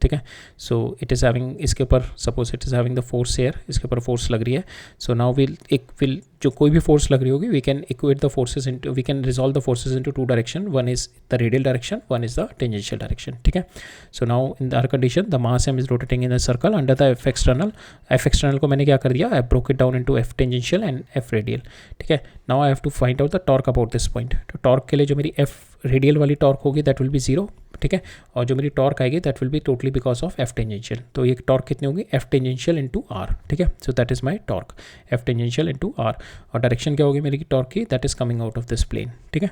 ठीक है। सो इट इज़ हैविंग, इसके ऊपर suppose it is having the force here, इसके ऊपर फोर्स लग रही है। सो नाउ विल जो कोई भी फोर्स लग रही होगी, we can equate the forces into, we can resolve the forces into two direction, one is the radial direction, one is the tangential direction, ठीक है। So now in our condition the mass m is rotating in the circle under the F external को मैंने क्या कर दिया, I broke it down into F tangential and F radial, ठीक है। Now I have to find out the torque about this point. तो torque के लिए जो मेरी एफ रेडियल वाली टॉर्क होगी दैट विल बी 0, ठीक है, और जो मेरी टॉर्क आएगी that will be totally because of F tangential. तो ये टॉर्क कितनी होगी, एफ टेंजेंशियल इंटू आर, ठीक है। So that is my torque, F tangential into r. और डायरेक्शन क्या होगी मेरी टॉर्क की, that is coming out of this plane, ठीक है।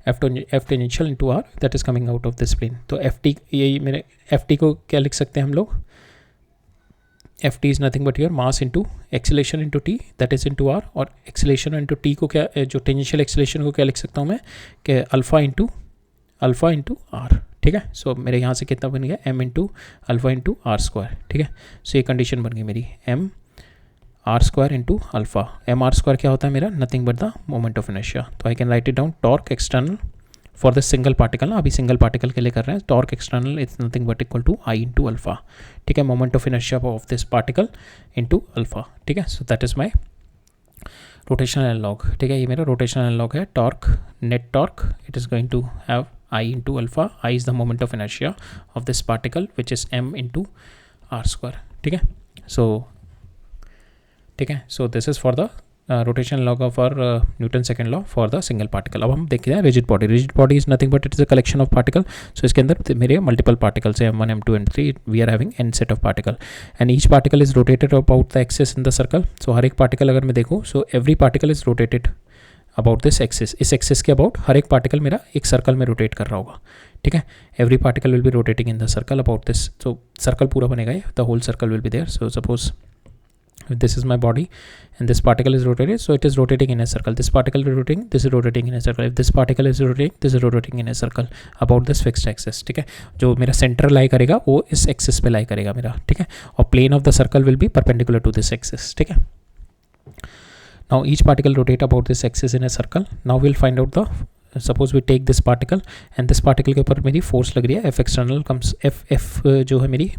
F tangential into r that is coming out of this plane. तो एफ टी, यही मेरे एफ टी को क्या लिख सकते हैं हम लोग, F t is nothing but your mass into acceleration into t that is into r. और एक्सेलेरेशन इंटू टी को क्या, जो टेंजेंशियल एक्सेलेरेशन को क्या लिख सकता हूँ मैं, कि अल्फा इंटू आर, ठीक है। सो मेरे यहाँ से कितना बन गया, M into alpha into are square, ठीक है। सो ये कंडीशन बन गई मेरी, M are square into alpha. M are square क्या होता है मेरा, nothing but the moment of inertia. तो I can write it down, torque external for the single particle ना, अभी सिंगल पार्टिकल के लिए कर रहे हैं, torque external is nothing but equal to I into alpha, ठीक है, moment of inertia of this particle into alpha, ठीक है। So that is my rotational analogue, ठीक है। ये मेरा रोटेशनल एनालॉग है, torque, net torque it is going to have I into alpha, I is the moment of inertia of this particle which is m into are square, ठीक है। So ठीक है, so this is for the rotation law of our Newton second law for the single particle. अब हम देखते हैं rigid body. Rigid body is nothing but it is a collection of particle. So इसके अंदर मेरे multiple particles है, m1 m2 m3, we are having n set of particle and each particle is rotated about the axis in the circle. So हर एक particle अगर मैं देखूँ, so every particle is rotated about this axis, इस axis के about हर एक particle मेरा एक सर्कल में रोटेट कर रहा होगा, ठीक है। Every particle will be rotating in the circle about this, so circle पूरा बनेगा ये, the whole circle will be there. So suppose this is my body and this particle is rotated, so it is rotating in a circle, this particle is rotating, this is rotating in a circle, if this particle is rotating, this is rotating in a circle about this fixed axis, ठीक है। जो मेरा centre lie करेगा वो इस axis पे लाई करेगा मेरा, ठीक है, और plane of the circle will be perpendicular to this axis, ठीक है। now each particle rotate about this axis in a circle. now we'll find out the, suppose we take this particle and this particle के ऊपर मेरी force लग रही है, F external comes F जो है मेरी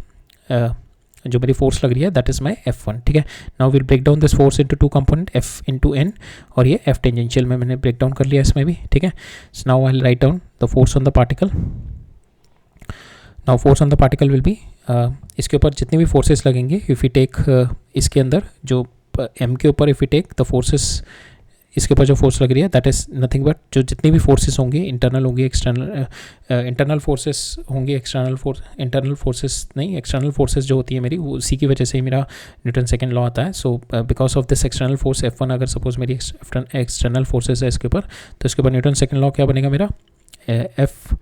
जो मेरी फोर्स लग रही है दैट इज माई F1, ठीक है। Now will break down this force into two component, F into N, और ये F टेंजेंशियल में मैंने ब्रेक डाउन कर लिया इसमें भी, ठीक है। So now I will write down the force on the particle. Now force on the particle will B, इसके ऊपर जितने भी फोर्सेस लगेंगे, इफ़ यू टेक इसके अंदर जो M के ऊपर if you take the forces, इसके ऊपर जो फोर्स लग रही है दैट इज़ नथिंग बट जो जितनी भी फोर्सेस होंगी, इंटरनल होंगी, एक्सटर्नल, इंटरनल फोर्सेस होंगी, इंटरनल फोर्सेस नहीं, एक्सटर्नल फोर्सेस जो होती है मेरी, वो उसी की वजह से ही मेरा न्यूटन सेकंड लॉ आता है। सो because of this external force F1, अगर सपोज मेरी एक्सटर्नल फोर्सेस है इसके ऊपर, तो इसके ऊपर न्यूटन सेकंड लॉ क्या बनेगा मेरा, F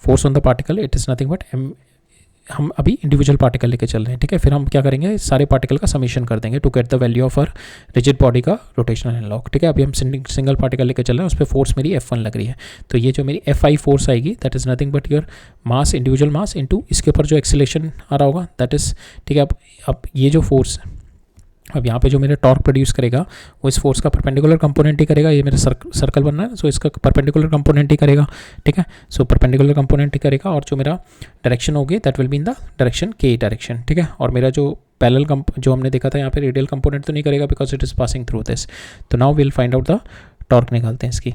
force on the particle it is nothing but M। हम अभी इंडिविजुअल पार्टिकल लेके चल रहे हैं, ठीक है। फिर हम क्या करेंगे, सारे पार्टिकल का समीशन कर देंगे to get the value of our rigid body का रोटेशनल एनालॉग, ठीक है। अभी हम सिंगल पार्टिकल लेके चल रहे हैं, उस पर फोर्स मेरी F1 लग रही है, तो ये जो मेरी Fi फोर्स आएगी that is nothing but your mass, individual mass into इसके ऊपर जो एक्सेलेरेशन आ रहा होगा दैट इज़, ठीक है। अब ये जो फोर्स, अब यहाँ पे जो मेरा टॉर्क प्रोड्यूस करेगा वो इस फोर्स का परपेंडिकुलर कंपोनेंट ही करेगा, ये मेरा सर्कल बन रहा है, सो इसका परपेंडिकुलर कंपोनेंट ही करेगा, ठीक है। सो परपेंडिकुलर कंपोनेंट ही करेगा, और जो मेरा डायरेक्शन होगी that will be in the direction के डायरेक्शन, ठीक है। और मेरा जो पैरेलल जो हमने देखा था यहाँ पे रेडियल कंपोनेंट तो नहीं करेगा because it is passing through this. तो now will find out the torque, निकालते हैं इसकी,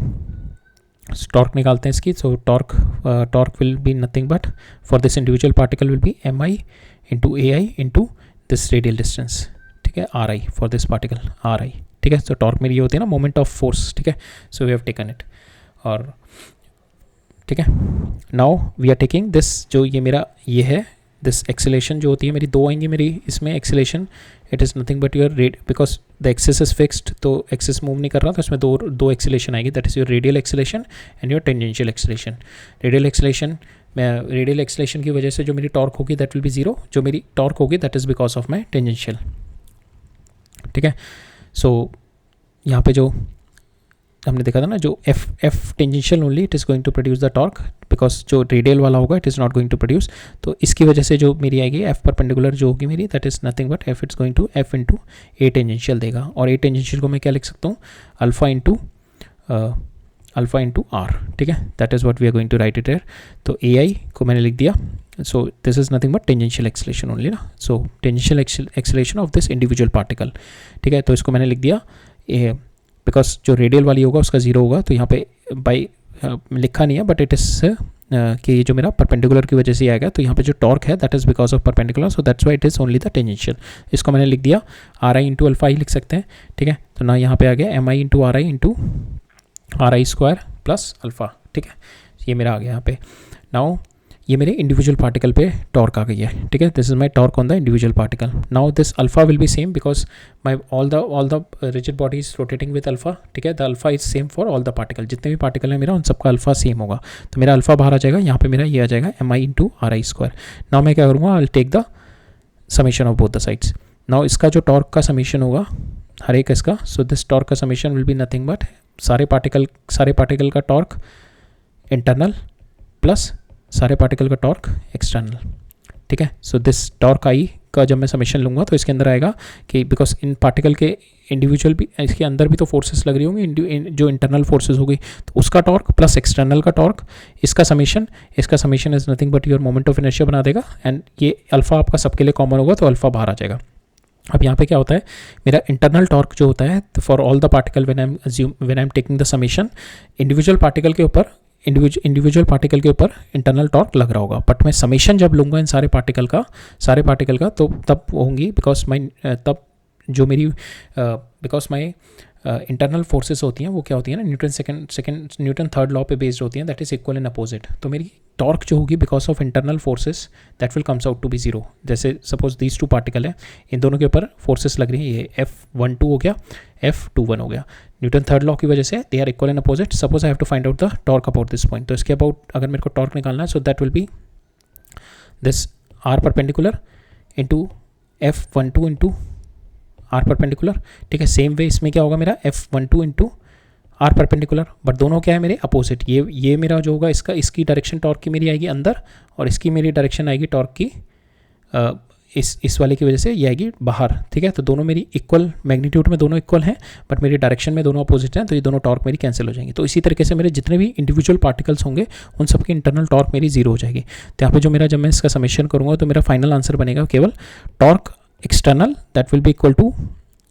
टॉर्क निकालते हैं इसकी। So torque will be nothing but for this individual particle will be mi into AI into this radial distance, ठीक है, RI for this particle, RI, ठीक है। तो टॉर्क मेरी ये होती है ना, मोमेंट ऑफ फोर्स, ठीक है। So we have taken it, और ठीक है। Now we are taking this, जो ये मेरा ये है, दिस एक्सेलेरेशन जो होती है मेरी, दो आएंगी मेरी इसमें acceleration, it is nothing but your red, because the axis is fixed, तो एक्सिस मूव नहीं कर रहा, तो इसमें दो एक्सेलेरेशन आएगी, that is your radial acceleration and your tangential acceleration. Radial acceleration की वजह से जो मेरी टॉर्क होगी दैट विल बी 0, जो मेरी टॉर्क होगी that is because of my tangential, ठीक है। सो यहाँ पे जो हमने देखा था ना, जो F tangential only it is going to produce the torque, because जो रेडियल वाला होगा it is not going to produce, तो इसकी वजह से जो मेरी आएगी एफ परपेंडिकुलर जो होगी मेरी that is nothing but F it's going to F into a tangential देगा, और ए टेंजेंशियल को मैं क्या लिख सकता हूँ, alpha into alpha into are, ठीक है, that is what we are going to write it here. तो ए आई को मैंने लिख दिया, so this is nothing but tangential acceleration only ना, so tangential acceleration of this individual particle, ठीक है। तो इसको मैंने लिख दिया बिकॉज जो रेडियल वाली होगा उसका जीरो होगा, तो यहाँ पे बाई लिखा नहीं है बट इट इज़ कि ये जो मेरा परपेंडिकुलर की वजह से आएगा, तो यहाँ पे जो टॉर्क है that is because of perpendicular, so that's why it is only the tangential. इसको मैंने लिख दिया आर आई इंटू अल्फा ही लिख सकते हैं, ठीक है। तो ना यहाँ पे आ गया m i into r i square plus alpha, ठीक है, ये मेरा आ गया यहाँ पे। नाउ ये मेरे इंडिविजुअल पार्टिकल पे टॉर्क आ गई है, ठीक है, this is my torque on the individual particle. Now this alpha will be same because my all the rigid body is rotating with alpha, ठीक है, the alpha is same for all the particle, जितने भी particle है मेरा उन सबका alpha same होगा, तो मेरा अल्फा बाहर आ जाएगा, यहाँ पे मेरा ये आ जाएगा m i into r i square. Now मैं क्या करूँगा, I will take the summation of both the sides. Now इसका जो टॉर्क का समेशन होगा हर एक इसका, सो दिस टॉर्क का summation will be nothing but सारे पार्टिकल का टॉर्क इंटरनल प्लस सारे पार्टिकल का टॉर्क एक्सटर्नल, ठीक है। सो दिस टॉर्क आई का जब मैं समेशन लूँगा तो इसके अंदर आएगा कि बिकॉज इन पार्टिकल के इंडिविजुअल भी इसके अंदर भी तो फोर्सेस लग रही होंगी, जो इंटरनल फोर्सेस होगी, तो उसका टॉर्क प्लस एक्सटर्नल का टॉर्क, इसका summation is nothing but your moment of inertia बना देगा, एंड ये अल्फा आपका सबके लिए कॉमन होगा तो अल्फा बाहर आ जाएगा। अब यहाँ पे क्या होता है, मेरा इंटरनल टॉर्क जो होता है for all the particle when I am taking the summation, individual particle के ऊपर इंटरनल टॉर्क लग रहा होगा, बट मैं समेशन जब लूँगा इन सारे पार्टिकल का तो तब होंगी बिकॉज माई इंटरनल फोर्सेस होती हैं वो क्या होती है ना, न्यूटन थर्ड लॉ पे बेस्ड होती हैं, that is equal and opposite. तो मेरी टॉर्क जो होगी because of internal forces that will comes out to be zero. जैसे सपोज दीज टू पार्टिकल है, इन दोनों के ऊपर फोर्सेस लग रही हैं, ये F12 हो गया, F21 हो गया, न्यूटन थर्ड लॉ की वजह से they are equal and opposite. Suppose I have to find out the torque about this point, तो इसके अबाउट अगर मेरे को टॉर्क निकालना है, so that will be this r perpendicular into F12 into r perpendicular, ठीक है। सेम वे इसमें क्या होगा मेरा F12 into r perpendicular, but दोनों क्या है मेरे अपोजिट। ये मेरा जो होगा इसकी डायरेक्शन टॉर्क की मेरी आएगी अंदर, और इसकी मेरी डायरेक्शन आएगी टॉर्क की इस वाले की वजह से ये आएगी बाहर, ठीक है। तो दोनों मेरी इक्वल मैग्नीट्यूड में दोनों इक्वल हैं, बट मेरी डायरेक्शन में दोनों अपोजिट हैं, तो ये दोनों टॉर्क मेरी कैंसिल हो जाएंगी। तो इसी तरीके से मेरे जितने भी इंडिविजुअल पार्टिकल्स होंगे उन सबकी इंटरनल टॉर्क मेरी जीरो हो जाएगी। तो यहाँ पे जो मेरा जब मैं इसका समेशन करूँगा तो मेरा फाइनल आंसर बनेगा केवल torque external that will be equal to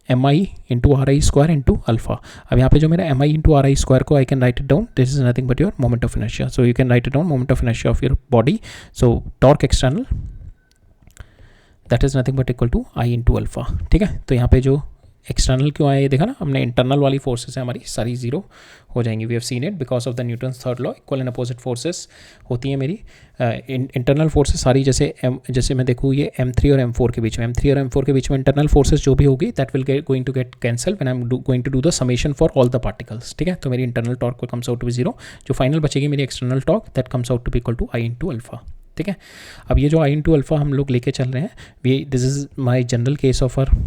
m i into r i square into alpha. अब यहाँ पे जो मेरा m i into r i square को I can write it down, this is nothing but your moment of inertia, so you can write it down moment of inertia of your body. So torque external that is nothing but equal to I into alpha, ठीक है। तो यहाँ पे जो external क्यों आया ये देखा ना हमने, इंटरनल वाली फोर्सेस है हमारी सारी जीरो हो जाएंगी। We have seen it because of the Newton's third law, equal and opposite forces होती है मेरी। इंटरनल फोर्सेस सारी जैसे मैं देखूँ ये M3 और M4 के बीच में, M3 और M4 के बीच में इंटरनल फोर्सेस जो भी होगी that will going to get cancel when I am going to do the summation for all the particles, ठीक है। तो मेरी इंटरनल टॉर्क को comes out to be zero, जो फाइनल बचेगी मेरी external torque that comes out to be equal to I into alpha, ठीक है। अब ये जो आई इंटू अल्फा हम लोग लेके चल रहे हैं, this is my general case of our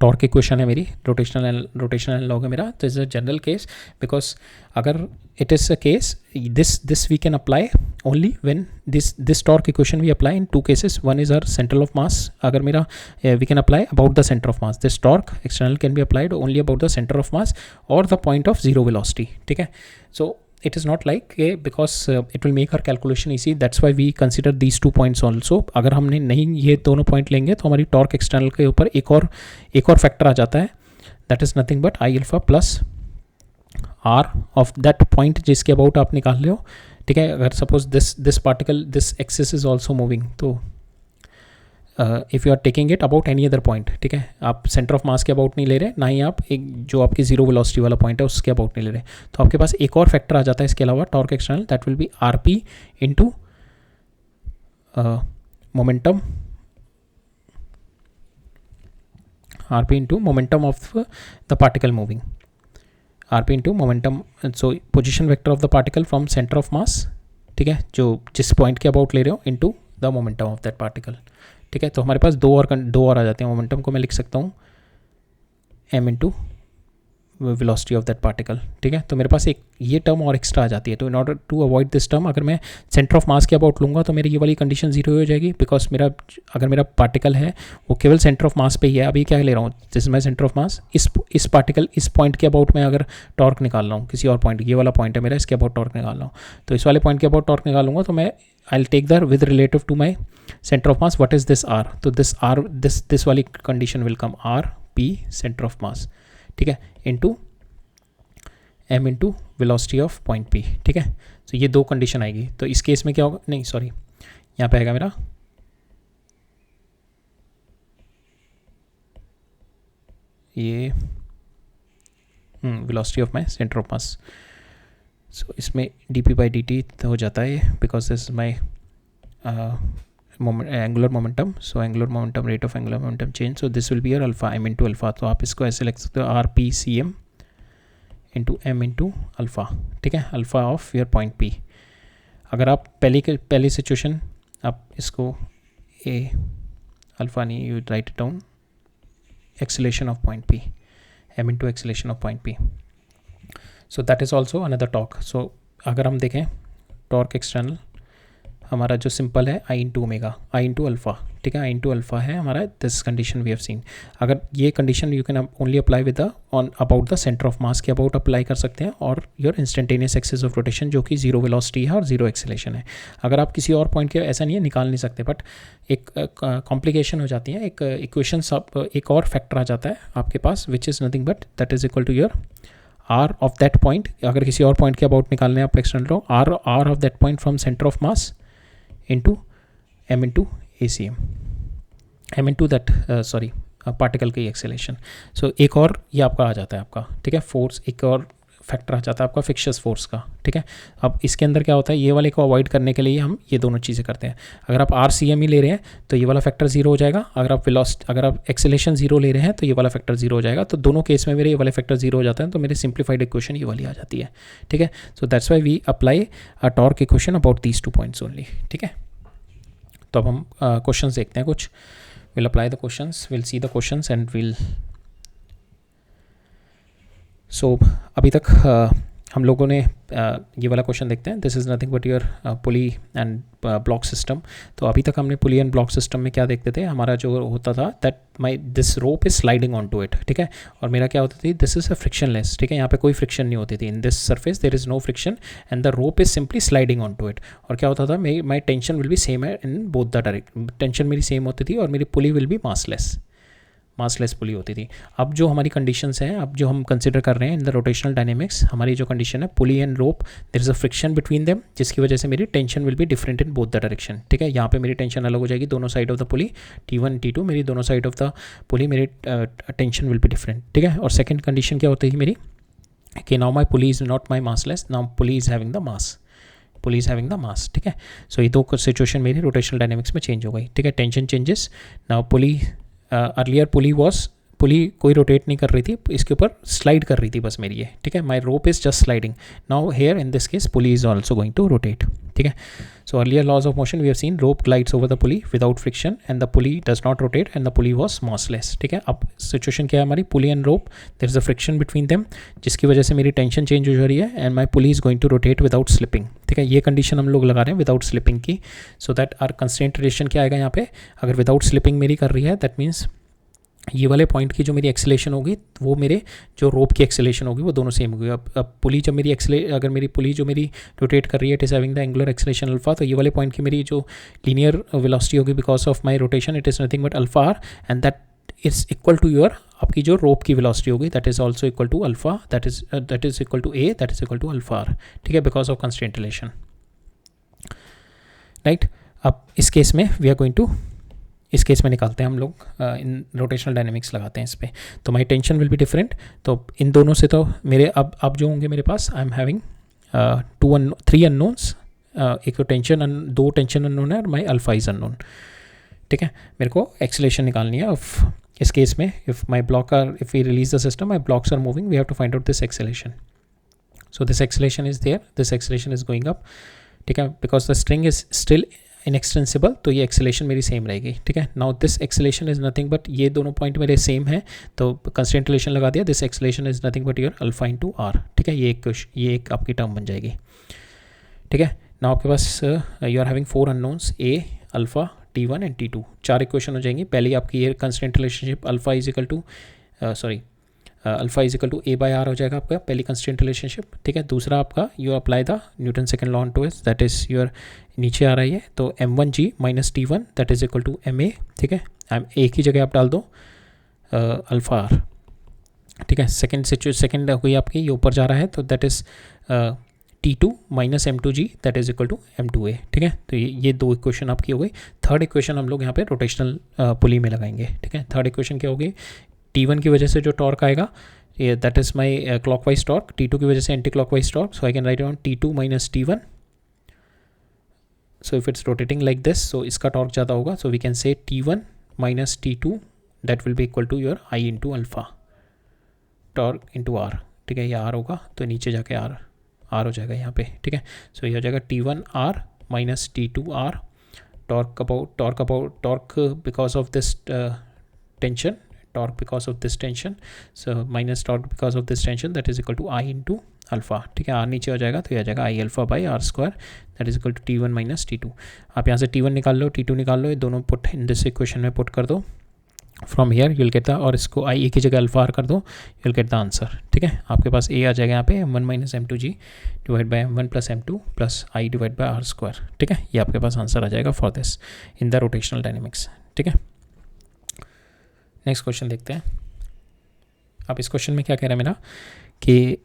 torque equation है मेरी, रोटेशनल लॉग है मेरा, तो is a general case because अगर it is a case this we can apply only when this torque equation we apply in two cases. One is our central of mass, अगर मेरा we can apply about the centre of mass, this torque external can be applied only about the centre of मास और the point of zero velocity, ठीक है। सो it is not like because it will make our calculation easy, that's why we consider these 2 points also। अगर हमने नहीं ये दोनों point लेंगे तो हमारी टॉर्क एक्सटर्नल के ऊपर एक और फैक्टर आ जाता है, that is nothing but I alpha plus r of that point जिसके अबाउट आप निकाल रहे हो, ठीक है। अगर suppose this particle this axis is also moving, तो if you are taking it about any other point, ठीक है, आप सेंटर ऑफ मास के अबाउट नहीं ले रहे, ना ही आप एक जो आपकी जीरो वेलोसिटी वाला पॉइंट है उसके अबाउट नहीं ले रहे, तो आपके पास एक और फैक्टर आ जाता है इसके अलावा torque external, that will B R P into momentum, R P into momentum of the particle moving, R P into momentum, so position vector of the particle from centre of mass, ठीक है, जो जिस point के about ले रहे हो into the momentum of that particle, ठीक है। तो हमारे पास दो और आ जाते हैं। मोमेंटम को मैं लिख सकता हूँ m into velocity of that particle, ठीक है। तो मेरे पास एक ये टर्म और एक्स्ट्रा आ जाती है। तो in order to avoid this term, अगर मैं सेंटर ऑफ मास के अबाउट लूँगा तो मेरी ये वाली कंडीशन जीरो हो जाएगी, बिकॉज अगर मेरा पार्टिकल है वो केवल सेंटर ऑफ मास पे ही है। अभी क्या ले रहा हूँ, this is my centre of मास, इस पार्टिकल इस पॉइंट के अबाउट मैं अगर टॉर्क निकाल रहा हूँ किसी और पॉइंट, ये वाला पॉइंट है मेरा, इसके अबाउट टॉर्क निकाल रहा हूँ, तो इस वाले पॉइंट के अबाउट टॉर्क निकालूंगा तो मैं I will take that with relative to my centre of mass, what is this r. तो दिस वाली condition will come r p centre of mass, ठीक है, into m into velocity of point p, ठीक है। तो ये दो condition आएगी। तो इस केस में क्या होगा, नहीं सॉरी, यहाँ पे आएगा मेरा ये velocity of my centre of mass. So इसमें dp बाई dt हो जाता है, because this is my angular momentum, so angular momentum, rate of angular momentum change, so this will be your alpha m into alpha. तो आप इसको ऐसे लिख सकते हो r p c m into m into alpha, ठीक है, alpha of your point p. अगर आप पहली सिचुएशन आप इसको ए अल्फ़ा नहीं, you write it down acceleration of point p, m into acceleration of point p. So that is also another torque. So अगर हम देखें टॉर्क एक्सटर्नल हमारा जो सिंपल है I into omega, I into alpha, ठीक है, I into alpha है हमारा, this condition we have seen. अगर ये condition you can only apply with the on about the centre of mass के अबाउट अप्लाई कर सकते हैं, और your instantaneous axis of rotation जो कि जीरो वेलोसिटी है और जीरो एक्सेलेरेशन है। अगर आप किसी और पॉइंट के ऐसा नहीं है निकाल नहीं सकते, बट एक कॉम्प्लिकेशन हो जाती है, एक इक्वेशन सब एक और फैक्टर आ जाता है आपके पास, which is nothing but that is equal to your r of that point. अगर किसी और पॉइंट के अबाउट निकालने आप एक्सटर्नल लो, r of that point from centre of mass into m into a c m, m into that sorry particle की acceleration. So एक और ये आपका आ जाता है आपका, ठीक है, फोर्स, एक और फैक्टर आ जाता है आपका फिक्सस फोर्स का, ठीक है। अब इसके अंदर क्या होता है, ये वाले को अवॉइड करने के लिए हम ये दोनों चीज़ें करते हैं। अगर आप आर सी एम ही ले रहे हैं तो ये वाला फैक्टर जीरो हो जाएगा, अगर आप एक्सेलेरेशन जीरो ले रहे हैं तो ये वाला फैक्टर जीरो हो जाएगा। तो दोनों केस में मेरे ये वाले फैक्टर जीरो हो जाते हैं, तो मेरे सिंप्लीफाइड इक्वेशन ये वाली आ जाती है, ठीक है। So that's why we apply a torque equation about these 2 points only, ठीक है। तो अब हम क्वेश्चंस देखते हैं कुछ, will apply the questions, will see the questions and will. So अभी तक हम लोगों ने ये वाला क्वेश्चन देखते हैं, this is nothing but your pulley and block system. तो अभी तक हमने पुली एंड ब्लॉक सिस्टम में क्या देखते थे, हमारा जो होता था that my this rope is sliding on to it, ठीक है, और मेरा क्या होता थी, दिस इज़ अ फ्रिक्शनलेस, ठीक है, यहाँ पे कोई फ्रिक्शन नहीं होती थी, in this surface there is no friction and the rope is simply sliding on to it. और क्या होता था, my tension will be same है in both the direction, tension मेरी सेम होती थी और मेरी pulley will be massless pulley होती थी। अब जो हमारी कंडीशंस हैं, अब जो हम कंसिडर कर रहे हैं इन द रोटेशनल डायनेमिक्स, हमारी जो कंडीशन है pulley and rope, there is a friction between them, जिसकी वजह से मेरी tension will be different in both the direction, ठीक है। यहाँ पे मेरी टेंशन अलग हो जाएगी दोनों side of the pulley, T1 T2 मेरी दोनों साइड ऑफ द पुली मेरी टेंशन विल बी डिफरेंट, ठीक है। और सेकेंड कंडीशन क्या होती है मेरी, कि now my pulley is not my massless, now pulley is having the mass, pulley is having the mass, ठीक है। सो ये दो सिचुएशन मेरी रोटेशनल डायनेमिक्स में चेंज हो गई, ठीक है। टेंशन चेंजेस, नाउ पुली अर्लियर पुली कोई रोटेट नहीं कर रही थी, इसके ऊपर स्लाइड कर रही थी बस मेरी ये, ठीक है। My rope is just sliding, now here in this case pulley is also going to rotate, ठीक है। So earlier laws of motion we have seen, rope glides over the pulley without friction and the pulley does not rotate and the pulley was massless, ठीक है। अब situation क्या है हमारी, pulley and rope there is a friction between them, जिसकी वजह से मेरी टेंशन चेंज हो रही है and my pulley is going to rotate without slipping, ठीक है। ये कंडीशन हम लोग लगा रहे हैं विदाउट स्लिपिंग की, so that our constraint relation क्या आएगा यहाँ पे, अगर विदाउट स्लिपिंग मेरी कर रही है दैट मीन्स ये वाले पॉइंट की जो मेरी एक्सेलेरेशन होगी वो मेरे जो रोप की एक्सेलेरेशन होगी वो दोनों सेम होगी। अब पुली जब मेरी अगर मेरी पुली जो मेरी रोटेट कर रही है it is having the angular acceleration alpha, तो ये वाले पॉइंट की मेरी जो लीनियर वेलोसिटी होगी because of my rotation it is nothing but alpha r, and that is equal to your आपकी जो रोप की वेलोसिटी होगी that is also equal to alpha, that is equal to a, that is equal to alpha r, ठीक है, because of constraint relation, right. अब इस case में we are going to, इस केस में निकालते हैं हम लोग इन रोटेशनल डायनेमिक्स लगाते हैं इस पर, तो माई टेंशन विल बी डिफरेंट। तो इन दोनों से तो मेरे अब जो होंगे मेरे पास, आई एम हैविंग 3 अननोन्स, एक तो दो टेंशन अननोन है और माई अल्फा इज अननोन, ठीक है। मेरे को एक्सेलेरेशन निकालनी है ऑफ इस केस में, if we release the system my blocks are moving we have to find out this acceleration. So this acceleration is there, this acceleration is going up, ठीक है, because the string is still inextensible, तो ये acceleration मेरी same रहेगी, ठीक है। Now this acceleration is nothing but, ये दोनों पॉइंट मेरे सेम है तो कंस्टेंट रिलेशन लगा दिया, this acceleration is nothing but your alpha into are, ठीक है। ये एक आपकी टर्म बन जाएगी, ठीक है। नाउ आपके पास you are having 4 unknowns a, alpha, T1 and T2, 4 equation हो जाएंगी। पहले आपकी ये constant relationship alpha is equal to alpha is equal to a by r हो जाएगा आपका पहली कंस्टेंट रिलेशनशिप, ठीक है। दूसरा आपका you apply the Newton second law to it, that is your नीचे आ रही है तो m1g minus T1 that is equal to ma, ठीक है। ए की जगह आप डाल दो अल्फा आर, ठीक है। सेकेंड हो गई आपकी, ये ऊपर जा रहा है तो that is T2 minus M2g that is equal to M2a, ठीक है। तो ये 2 इक्वेशन आपकी हो गई। थर्ड इक्वेशन हम लोग यहाँ पे रोटेशनल पुली में लगाएंगे, ठीक है। थर्ड इक्वेशन क्या होगी, T1 की वजह से जो टॉर्क आएगा ये that is my clockwise torque, T2 की वजह से anti clockwise torque, so I can write down T2 minus T1, so if it's rotating like this so इसका टॉर्क ज़्यादा होगा, so we can say T1 minus T2 that will be equal to your I into alpha torque into are, ठीक है। ये are होगा तो नीचे जाके आर हो जाएगा यहाँ पे, ठीक है। सो ये हो जाएगा T1 r minus T2 r, torque because of this tension, torque because of this tension, so minus torque because of this tension that is equal to I into alpha, ठीक है। आर नीचे हो जाएगा तो ये आ जाएगा I alpha by r square that is equal to T1 minus T2। आप यहाँ से T1 निकाल लो, T2 निकाल लो, ये दोनों पुट इन दिस इक्वेशन में पुट कर दो from here, you will get the, और इसको आई ए की जगह अल्फा आर कर दो, you will get the answer, ठीक है। आपके पास ए आ जाएगा यहाँ पे m1 minus M2g divide by m1 plus M2 plus I divide by r square, ठीक है। ये आपके पास आंसर आ जाएगा for this in the rotational dynamics, ठीक है। नेक्स्ट क्वेश्चन देखते हैं। अब इस क्वेश्चन में क्या कह रहा है मेरा कि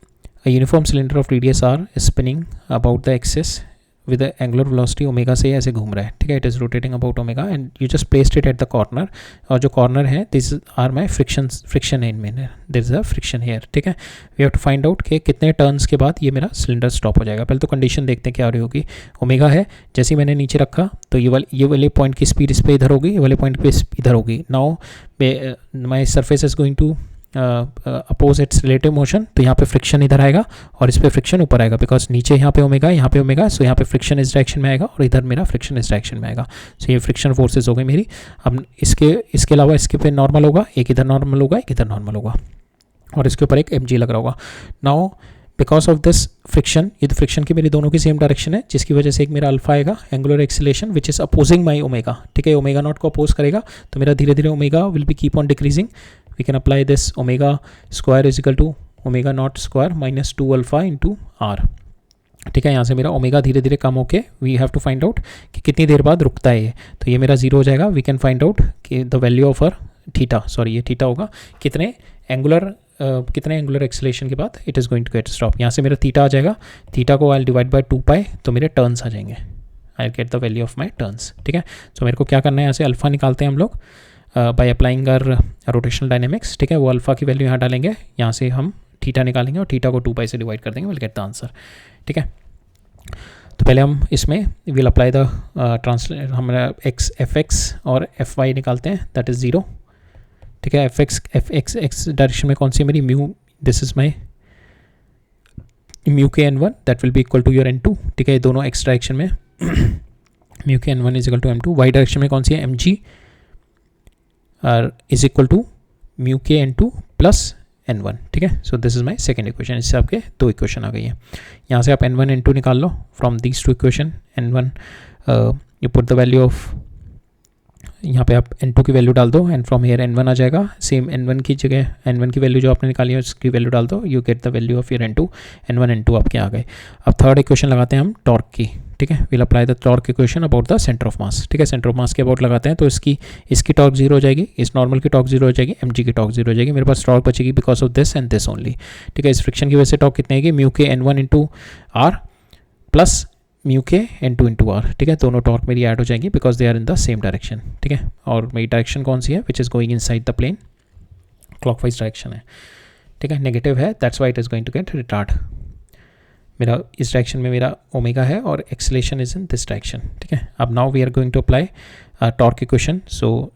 uniform cylinder of radius r spinning about the axis with the angular velocity omega से ऐसे घूम रहा है, ठीक है। It is rotating about omega and you just placed it at the corner, और जो कॉर्नर है this are my friction in main, there is a friction here, ठीक है। We have to find out कि कितने टर्न्स के बाद ये मेरा सिलेंडर स्टॉप हो जाएगा। पहले तो कंडीशन देखते हैं क्या हो रही होगी। ओमेगा है, जैसे ही मैंने नीचे रखा तो ये वाले पॉइंट की स्पीड इस पर इधर होगी, ये वाले पॉइंट पे इधर होगी। Now my surface is going to oppose its relative motion, तो यहाँ पे फ्रिक्शन इधर आएगा और इस पर फ्रिक्शन ऊपर आएगा, बिकॉज नीचे यहाँ पे ओमेगा, सो यहाँ पे फ्रिक्शन इस डायरेक्शन में आएगा और इधर मेरा फ्रिक्शन इस डायरेक्शन में आएगा। सो ये फ्रिक्शन फोर्सेज हो गई मेरी। अब इसके अलावा इसके पे नॉर्मल होगा, एक इधर नॉर्मल होगा, एक इधर नॉर्मल होगा, और इसके ऊपर एक mg लग रहा होगा। Now because of this friction, ये तो फ्रिक्शन की मेरी दोनों की सेम डायरेक्शन है, जिसकी वजह से एक मेरा अल्फा आएगा angular acceleration which is opposing my omega, ठीक है। ओमेगा नॉट को अपोज करेगा तो मेरा धीरे धीरे omega will be keep on decreasing. We can apply this omega square is equal to omega naught square minus 2 alpha into are, ठीक है। यहाँ से मेरा ओमेगा धीरे धीरे कम होके we have to find out कि कितनी देर बाद रुकता है ये, तो ये मेरा 0 हो जाएगा। वी कैन फाइंड आउट कि the value of r theta, sorry ये थीटा होगा, कितने एंगुलर एक्सीलरेशन के बाद it is going to get stop. यहाँ से मेरा थीटा आ जाएगा, थीटा को आई डिवाइड बाय 2 पाई, तो मेरे टर्न्स आ जाएंगे, I get the value of my turns, ठीक है। सो मेरे को क्या करना है, यहाँ से अल्फा निकालते हैं हम लोग by applying our rotational dynamics, ठीक है। वो अल्फा की वैल्यू यहाँ डालेंगे, यहाँ से हम थीटा निकालेंगे और थीटा को 2 पाई से डिवाइड कर देंगे, विल गेट द आंसर, ठीक है। तो पहले हम इसमें विल अप्लाई द हमारा एफ एक्स और एफ वाई निकालते हैं, दैट इज़ 0, ठीक है। एफ एक्स डायरेक्शन में कौन सी मेरी mu, this is my mu k n1 that will be equal to your n2, ठीक है। दोनों एक्स डायरेक्शन में mu k n1 is equal to m2, y direction में कौन सी है mg is equal to mu k n2 plus n1, ठीक है। So this is my second equation. इससे आपके 2 इक्वेशन आ गई है। यहाँ से आप n1 n2 निकाल लो from these 2 equation. n1 you put the value of, यहाँ पे आप n2 की वैल्यू डाल दो एंड फ्रॉम हेयर n1 आ जाएगा, सेम n1 की जगह n1 की वैल्यू जो आपने निकाली है उसकी वैल्यू डाल दो, you get the value of your n2, n1 n2 आपके आ गए। अब थर्ड इक्वेशन लगाते हैं हम टॉर्क की, ठीक है। Will apply the torque equation about the centre of mass, ठीक है। सेंटर ऑफ मास के अबाउट लगाते हैं तो इसकी टॉर्क 0 हो जाएगी, इस नॉर्मल की टॉर्क 0 हो जाएगी, mg की टॉर्क 0 हो जाएगी, मेरे पास टॉर्क बचेगी because of this and this only, ठीक है। इस फ्रिक्शन की वजह से टॉर्क कितनी आएगी, mu k n1 into are plus mu k n2 into are, ठीक है। दोनों टॉर्क मेरी ऐड हो जाएंगी because they are in the same direction, ठीक है। और मेरी डायरेक्शन कौन सी है, which is going inside the plane, clockwise direction है, ठीक है। नेगेटिव है, that's why it is going to get retard. मेरा इस डायरेक्शन में मेरा ओमेगा है और acceleration is in this direction, ठीक है। अब now we are going to apply torque equation, so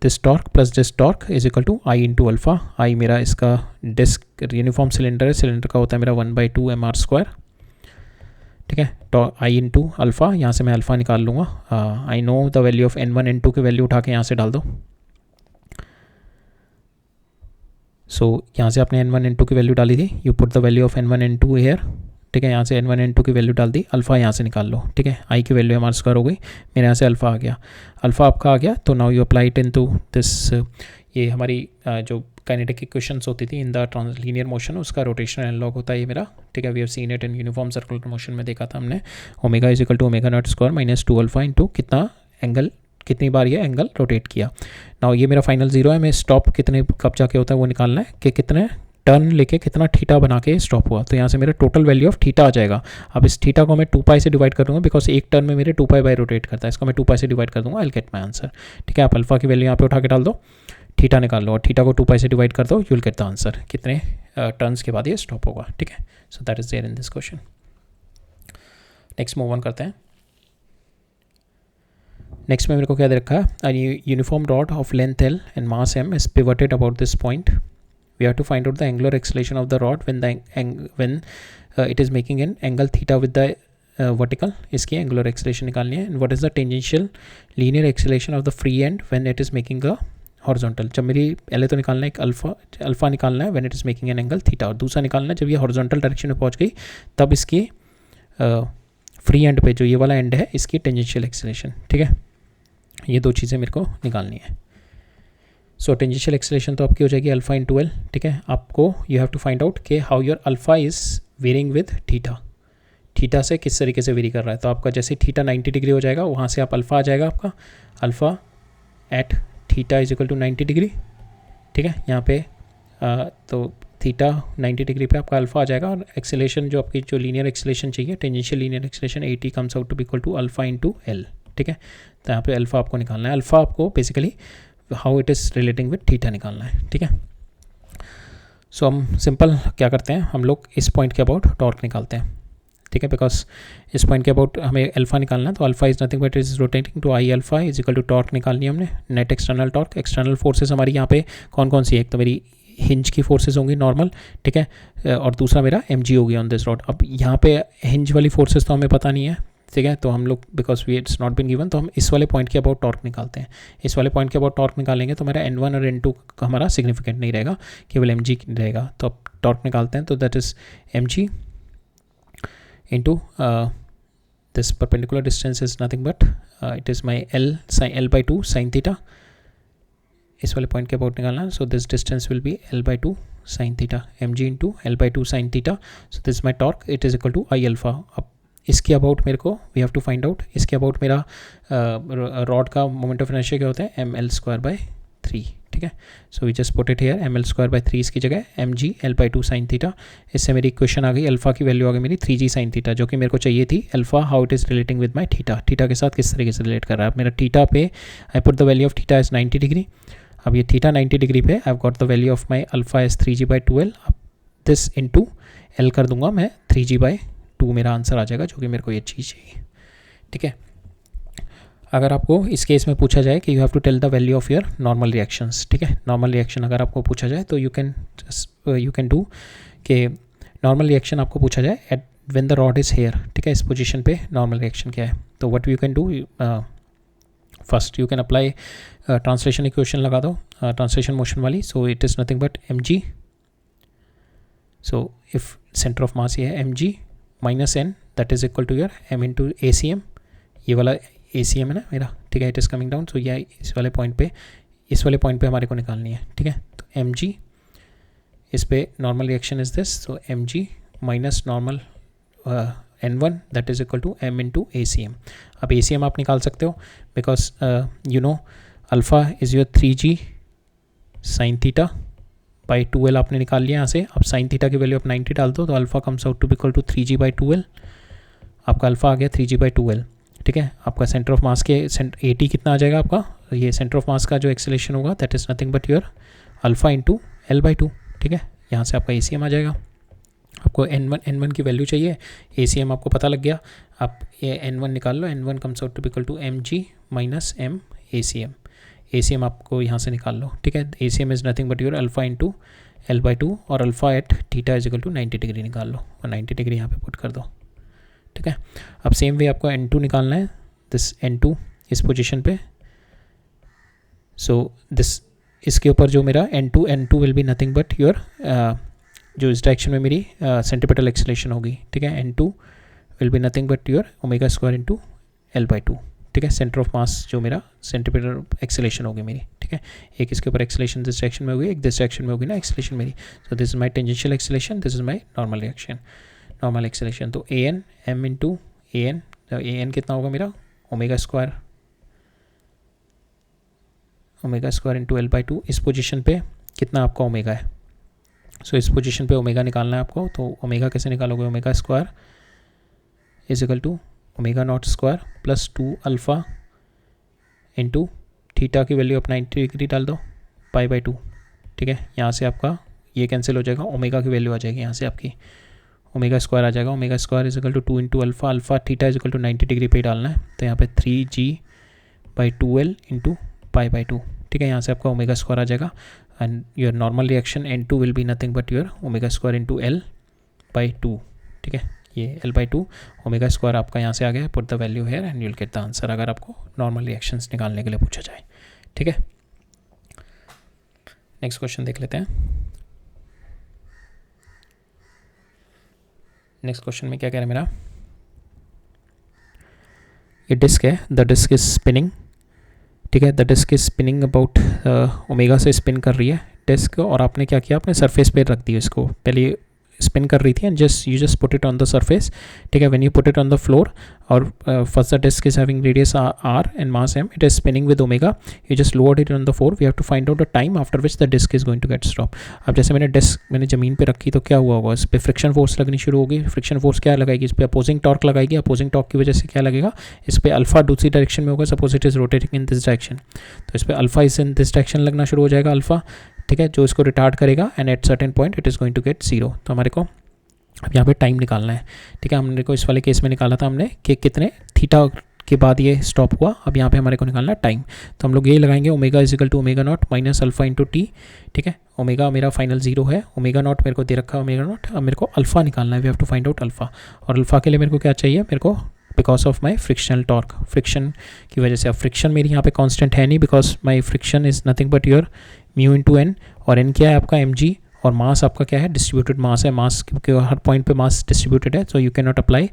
this torque plus this torque is equal to I into alpha. I मेरा इसका डिस्क यूनिफॉर्म सिलेंडर है, सिलेंडर का होता है मेरा 1/2 mr स्क्वायर, ठीक है। तो आई इंटू अल्फ़ा, यहाँ से मैं अल्फ़ा निकाल लूँगा। I know the value of N1 N2 की वैल्यू उठा के यहाँ से डाल दो। यहाँ से आपने N1 N2 की वैल्यू डाली थी, you put the value of N1 N2 here, ठीक है। यहाँ से N1 N2 की वैल्यू डाल दी, अल्फ़ा यहाँ से निकाल लो, ठीक है। आई की वैल्यू हमारा स्क्वायर हो गई, मेरे यहाँ से अल्फ़ा आ गया, अल्फ़ा आपका आ गया। तो now you apply it into this, ये हमारी जो काइनेटिक इक्वेशंस होती थी इन द लीनियर मोशन, उसका रोटेशनल एनालॉग होता है ये मेरा, ठीक है। We have seen it in uniform circular motion में देखा था हमने। Omega is equal to omega naught square minus 2 alpha into कितना एंगल, कितनी बार ये एंगल रोटेट किया। नाउ ये मेरा फाइनल जीरो है, मैं स्टॉप कितने कब जाके होता है वो निकालना है कि कितने टर्न लेके कितना थीटा बना के स्टॉप हुआ। तो यहाँ से मेरा टोटल वैल्यू ऑफ थीटा आ जाएगा। अब इस थीटा को मैं 2 पाई से डिवाइड कर दूंगा, बिकॉज एक टर्न में मेरे 2 पाई बाय रोटेट करता है, इसको मैं 2 पाई से डिवाइड कर दूंगा, आई विल गेट माई आंसर, ठीक है। आप अल्फा की वैल्यू यहाँ पे उठा के डाल दो, थीटा निकाल लो और थीटा को 2 पाई से डिवाइड कर दो, you will get the answer, कितने टर्न्स के बाद ये स्टॉप होगा, ठीक है। So that is there in this question. Next move on करते हैं। नेक्स्ट में मेरे को क्या दे रखा है, uniform rod of length L and mass M is pivoted about this point, we have to find out the angular acceleration of the rod when it is making an angle theta with the vertical, इसकी angular acceleration निकालनी है। and what is the tangential linear acceleration of the free end when it is making a horizontal। जब मेरी पहले तो निकालना है एक अल्फ़ा निकालना है when it is making an angle theta, और दूसरा निकालना है जब ये horizontal direction में पहुंच गई तब इसकी फ्री एंड पे जो ये वाला एंड है इसकी टेंजेंशियल एक्सेलरेशन, ठीक है। ये दो चीज़ें मेरे को निकालनी है। सो टेंजेंशियल एक्सेलरेशन तो आपकी हो जाएगी अल्फा इंटू एल, ठीक है। आपको you have to find out कि how your alpha is varying with theta, theta से किस तरीके से वेरी कर रहा है। तो आपका जैसे थीटा 90 डिग्री हो जाएगा, वहाँ से आप अल्फ़ा आ जाएगा आपका, alpha at theta is equal to 90 degree, ठीक है। यहाँ पे तो थीटा 90 डिग्री पे आपका अल्फ़ा आ जाएगा, और एक्सेलेरेशन जो आपकी जो लीनियर एक्सेलेरेशन चाहिए, tangential linear acceleration 80 comes out to be equal to alpha into l, ठीक है। तो यहाँ पे अल्फ़ा आपको निकालना है, अल्फ़ा आपको basically how it is relating with theta निकालना है, ठीक है। सो हम सिंपल क्या करते हैं, हम लोग इस पॉइंट के अबाउट टॉर्क निकालते हैं, ठीक है। बिकॉज इस पॉइंट के अबाउट हमें अल्फा निकालना है, तो alpha is nothing but is rotating to I alpha is equal to torque निकालनी है हमने, net external torque. External forces हमारी यहाँ पे कौन कौन सी है, एक तो मेरी हिंज की फोर्सेस होंगी नॉर्मल, ठीक है, और दूसरा मेरा mg होगी ऑन दिस रॉड। अब यहाँ पे हिंज वाली फोर्सेस तो हमें पता नहीं है, ठीक है। तो हम लोग because we it's not been given, तो हम इस वाले पॉइंट के अबाउट टॉर्क निकालते हैं। इस वाले पॉइंट के अबाउट टॉर्क निकालेंगे तो हमारा N1 और N2 हमारा सिग्निफिकेंट नहीं रहेगा, केवल mg रहेगा। तो अब टॉर्क निकालते हैं, तो that is mg into this perpendicular distance is nothing but it is my L/2 sine theta, इस वाले पॉइंट के अबाउट निकालना। So this distance will be L/2 sine theta, mg into L/2 sine theta. So this my torque, it is equal to I alpha. अब इसके about मेरे को we have to find out, इसके अबाउट मेरा rod का moment of inertia क्या होता है, mL²/3, ठीक है। So we just put it here, mL²/3 इसकी जगह mg L/2 साइन थीटा। इससे मेरी इक्वेशन आ गई, अल्फा की वैल्यू आ गई मेरी 3g साइन थीटा, जो कि मेरे को चाहिए थी alpha how it is relating with my theta, theta के साथ किस तरीके से रिलेट कर रहा है। मेरा थीटा पे I put the value of theta is 90 degree. अब ये थीटा 90 डिग्री पे I got the value of my alpha is 3g/2l। अब दिस इंटू एल कर दूंगा मैं, 3g/2 मेरा आंसर आ जाएगा, जो कि मेरे को ये चीज़ चाहिए, ठीक है। अगर आपको इस केस में पूछा जाए कि you have to tell the value of your normal reactions, ठीक है, नॉर्मल रिएक्शन अगर आपको पूछा जाए तो यू कैन डू कि नॉर्मल रिएक्शन आपको पूछा जाए at when the rod is here, ठीक है, इस पोजीशन पे नॉर्मल रिएक्शन क्या है। तो what you can do, first you can apply translation equation लगा दो, ट्रांसलेशन मोशन वाली। So it is nothing but mg, so if centre of mass ये है mg minus n that is equal to your m into ACM, ये वाला ACM है ना मेरा, ठीक है, it is coming down. So ये इस वाले पॉइंट पे हमारे को निकालनी है, ठीक है। तो mg इस पे normal reaction is this, so mg minus normal n1 that is equal to m into ACM। अब ACM आप निकाल सकते हो because you know alpha is your 3g sine theta by 2l आपने निकाल लिया यहाँ से। अब साइन थीटा की वैल्यू आप 90 डाल दो, तो alpha comes out to be equal to 3g/2l। आपका अल्फ़ा आ गया 3g/2l, ठीक है। आपका सेंटर ऑफ मास के 80 कितना आ जाएगा आपका, ये सेंटर ऑफ मास का जो एक्सेलेरेशन होगा that is nothing but your alpha into L/2, ठीक है। यहाँ से आपका ACM आ जाएगा। आपको N1 की वैल्यू चाहिए, ACM आपको पता लग गया, आप ये N1 निकाल लो, N1 comes out to be equal to mg minus m ACM। ACM आपको यहाँ से निकाल लो, ठीक है। ACM is nothing but your alpha into L/2 और alpha at theta is equal to 90 degree निकाल लो, और 90 डिग्री यहाँ पे पुट कर दो, ठीक है। अब सेम वे आपको N2 निकालना है, दिस N2 इस पोजीशन पे। सो दिस इसके ऊपर जो मेरा N2 will be nothing but your जो इस डायरेक्शन में मेरी सेंट्रीपिटल एक्सेलरेशन होगी, ठीक है। N2 will be nothing but your omega square into L/2, ठीक है। सेंटर ऑफ मास जो मेरा सेंट्रीपिटल एक्सेलरेशन होगी मेरी, ठीक है। एक इसके ऊपर एक्सेलरेशन दिस डायरेक्शन में होगी, एक दिस डायरेक्शन में होगी ना एक्सेलरेशन मेरी। सो this is my tangential acceleration, this is my normal reaction, normal acceleration. तो AN M into AN, AN कितना होगा मेरा ओमेगा स्क्वायर इंटू L/2। इस पोजीशन पे कितना आपका ओमेगा है, सो इस पोजीशन पे ओमेगा निकालना है आपको। तो ओमेगा कैसे निकालोगे, omega square is equal to omega naught square plus 2 alpha into theta की वैल्यू आप 90 डिग्री डाल दो, π/2, ठीक है। यहाँ से आपका ये कैंसिल हो जाएगा, ओमेगा की वैल्यू आ जाएगी यहाँ से आपकी, ओमेगा स्क्वायर आ जाएगा। Omega square is equal to 2 into alpha, alpha theta is equal to 90 degree पे डालना है। तो यहाँ पे 3g/2l इंटू π/2, ठीक है। यहाँ से आपका ओमेगा स्क्वायर आ जाएगा and your normal reaction N2 will be nothing but your omega square into L/2, ठीक है। ये L/2 ओमेगा स्क्वायर आपका यहाँ से आ गया। Put the value hair and you will get the answer, अगर आपको नॉर्मल रिएक्शंस निकालने के लिए पूछा जाए, ठीक है। नेक्स्ट क्वेश्चन देख लेते हैं। नेक्स्ट क्वेश्चन में क्या कह रहा है मेरा, ये डिस्क है, द डिस्क इज स्पिनिंग, ठीक है। The disc is spinning about omega से स्पिन कर रही है डिस्क, और आपने क्या किया, आपने सरफेस पे रख दिया इसको, पहले स्पिन कर रही थी and you just put it on the surface, ठीक है। When you put it on the floor और first the disc is having radius r and mass m, it is spinning with omega, you just lowered it on the floor, we have to find out the time after which the disc is going to get stop. अब जैसे मैंने ज़मीन पे रखी तो क्या हुआ होगा, इस पर फ्रिक्शन फोर्स लगनी शुरू होगी। फ्रिक्शन फोर्स क्या लगाएगी, इस पर अपोजिंग टॉर्क लगाएगी, अपोजिंग टॉर्क की वजह से क्या लगेगा, इस पर अल्फा दूसरी डायरेक्शन में होगा, suppose it is rotating in this direction, तो इस पर alpha is in this direction लगना शुरू हो जाएगा अल्फा, ठीक है, जो इसको रिटार्ड करेगा and at certain point it is going to get 0। तो हमारे को अब यहाँ पे टाइम निकालना है, ठीक है। हमने को इस वाले केस में निकाला था हमने कि कितने थीटा के बाद ये स्टॉप हुआ। अब यहाँ पे हमारे को निकालना है टाइम, तो हम लोग ये लगाएंगे omega is equal to omega naught minus alpha into t, ठीक है। ओमेगा मेरा फाइनल 0 है, ओमेगा नॉट मेरे को दे रखा है ओमेगा नॉट। अब मेरे को अल्फा निकालना है, we have to find out alpha, और अल्फा के लिए मेरे को क्या चाहिए, मेरे को because of my frictional torque, friction की वजह से। अब फ्रिक्शन मेरी यहाँ पे कांस्टेंट है नहीं, because my friction is nothing but your mu into N, और एन क्या है आपका mg, और मास आपका क्या है, डिस्ट्रीब्यूटेड मास है। मास क्योंकि हर पॉइंट पे मास डिस्ट्रीब्यूटेड है, so you can not apply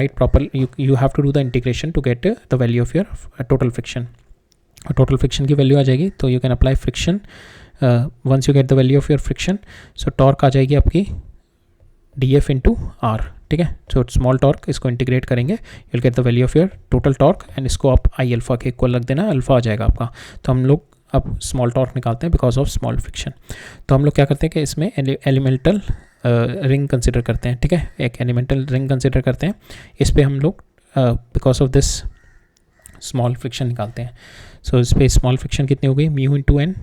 it proper, you have to do the integration to get the value of your total friction. Total friction की वैल्यू आ जाएगी, तो you can apply friction once you get the value of your friction. So torque आ जाएगी आपकी df into are, ठीक है। So small torque, इसको इंटीग्रेट करेंगे, you will get the value of your total torque and इसको आप आई alpha के इक्वल रख देना, अल्फा आ जाएगा आपका। तो हम लोग अब स्मॉल टॉर्क निकालते हैं बिकॉज ऑफ स्मॉल फ्रिक्शन। तो हम लोग क्या करते हैं कि इसमें एलिमेंटल रिंग कंसिडर करते हैं, ठीक है। एक एलिमेंटल रिंग कंसिडर करते हैं, इस पर हम लोग because of this small friction निकालते हैं। सो इस पर स्मॉल फ्रिक्शन कितनी हो गई, mu into n,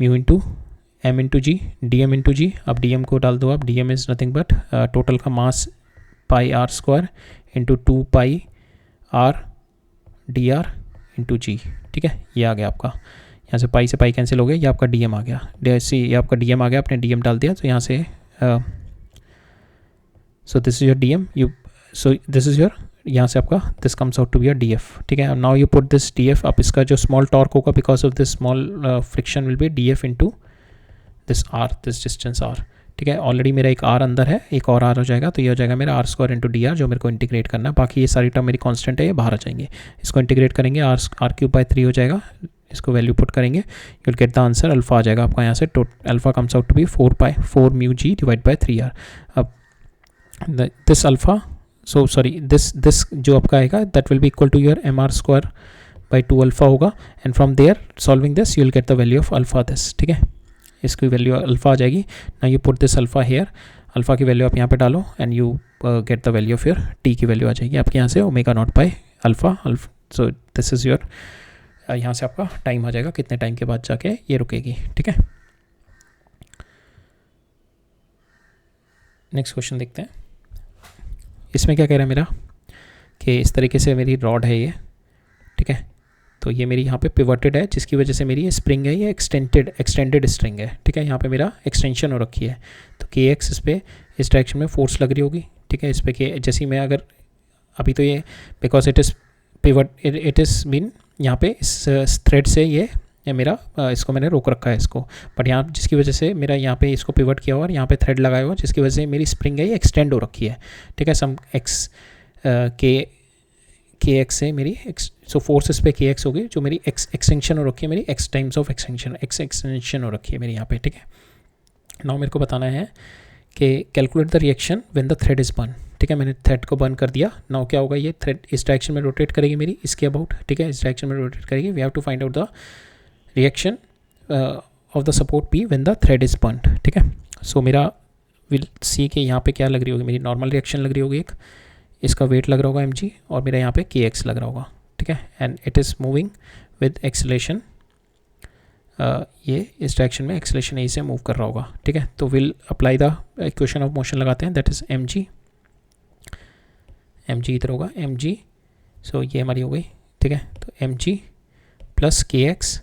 mu into m into g, d m into g. अब डी एम को डाल दो, अब d m is nothing but total का mass pi r square into 2 pi r d r into g, ठीक है। ये आ गया आपका, यहाँ से पाई कैंसिल हो गया, ये आपका डी एम आ गया, ये आपका डी एम आ गया, आपने डी एम डाल दिया। तो यहाँ से so this is your d m, so this is your, यहाँ से आपका this comes out to be your d f, ठीक है। Now you put this d f, अब इसका जो स्मॉल टॉर्क होगा because of this small friction will be d f into this r, this distance r, ठीक है। Already मेरा एक आर अंदर है, एक और आर हो जाएगा, तो ये हो जाएगा मेरा r square into d r, जो मेरे को इंटीग्रेट करना है। बाकी ये सारी टर्म मेरी कांस्टेंट है, ये बाहर आ जाएंगे, इसको इंटीग्रेट करेंगे, आर क्यूब बाई 3 हो जाएगा, इसको वैल्यू पुट करेंगे, you will get the answer, alpha आ जाएगा आपका यहाँ से। Alpha comes out to be 4 mu g divide by 3r। अब this alpha, so sorry this जो आपका आएगा that will be equal to your m are square by 2 alpha होगा, and from there solving this you will get the value of alpha this, ठीक है। इसकी value alpha आ जाएगी। ना you put this alpha here, alpha की value आप यहाँ पे डालो and you get the value of your t की वैल्यू आ जाएगी आपके यहाँ से omega naught by alpha. So this is your, यहाँ से आपका टाइम आ जाएगा, कितने टाइम के बाद जाके ये रुकेगी, ठीक है। नेक्स्ट क्वेश्चन देखते हैं, इसमें क्या कह रहा है मेरा कि इस तरीके से मेरी रॉड है ये, ठीक है। तो ये मेरी यहाँ पे पिवटेड है, जिसकी वजह से मेरी ये स्प्रिंग है, ये एक्सटेंडेड स्ट्रिंग है, ठीक है। यहाँ पे मेरा एक्सटेंशन हो रखी है, तो के एक्स इस पर इस डायरेक्शन में फोर्स लग रही होगी, ठीक है। इस पे के जैसे मैं अगर अभी तो ये because it is pivot, it is been यहाँ पे इस थ्रेड से ये मेरा इसको मैंने रोक रखा है इसको, बट यहाँ जिसकी वजह से मेरा यहाँ पे इसको पिवट किया हुआ और यहाँ पे थ्रेड लगाया हुआ, जिसकी वजह से मेरी स्प्रिंग है ये एक्सटेंड हो रखी है, ठीक है। सम एक्स के एक्स से मेरी सो फोर्सेस पे के एक्स होगी, जो मेरी एक्सटेंशन हो रखी है, मेरी एक्स टाइम्स ऑफ एक्सटेंशन हो रखी है मेरी यहाँ पे, ठीक है। नाउ मेरे को बताना है कि calculate the reaction when the thread is burn, ठीक है। मैंने थ्रेड को बर्न कर दिया। नाउ क्या होगा, ये थ्रेड इस डायरेक्शन में रोटेट करेगी मेरी, इसके अबाउट, ठीक है, इस डायरेक्शन में रोटेट करेगी। We have to find out the reaction of the support p when the thread is burn, ठीक है। सो मेरा विल सी के यहाँ पे क्या लग रही होगी, मेरी नॉर्मल रिएक्शन लग रही होगी एक, इसका वेट लग रहा होगा mg, और मेरा यहाँ पे के एक्स लग रहा होगा, ठीक है। And it is moving with acceleration, ये इस डायरेक्शन में एक्सेलेरेशन ए से मूव कर रहा होगा, ठीक है। तो will apply the equation of motion लगाते हैं, दैट इज़ mg इधर होगा mg, सो ये हमारी हो गई, ठीक है। तो mg plus k x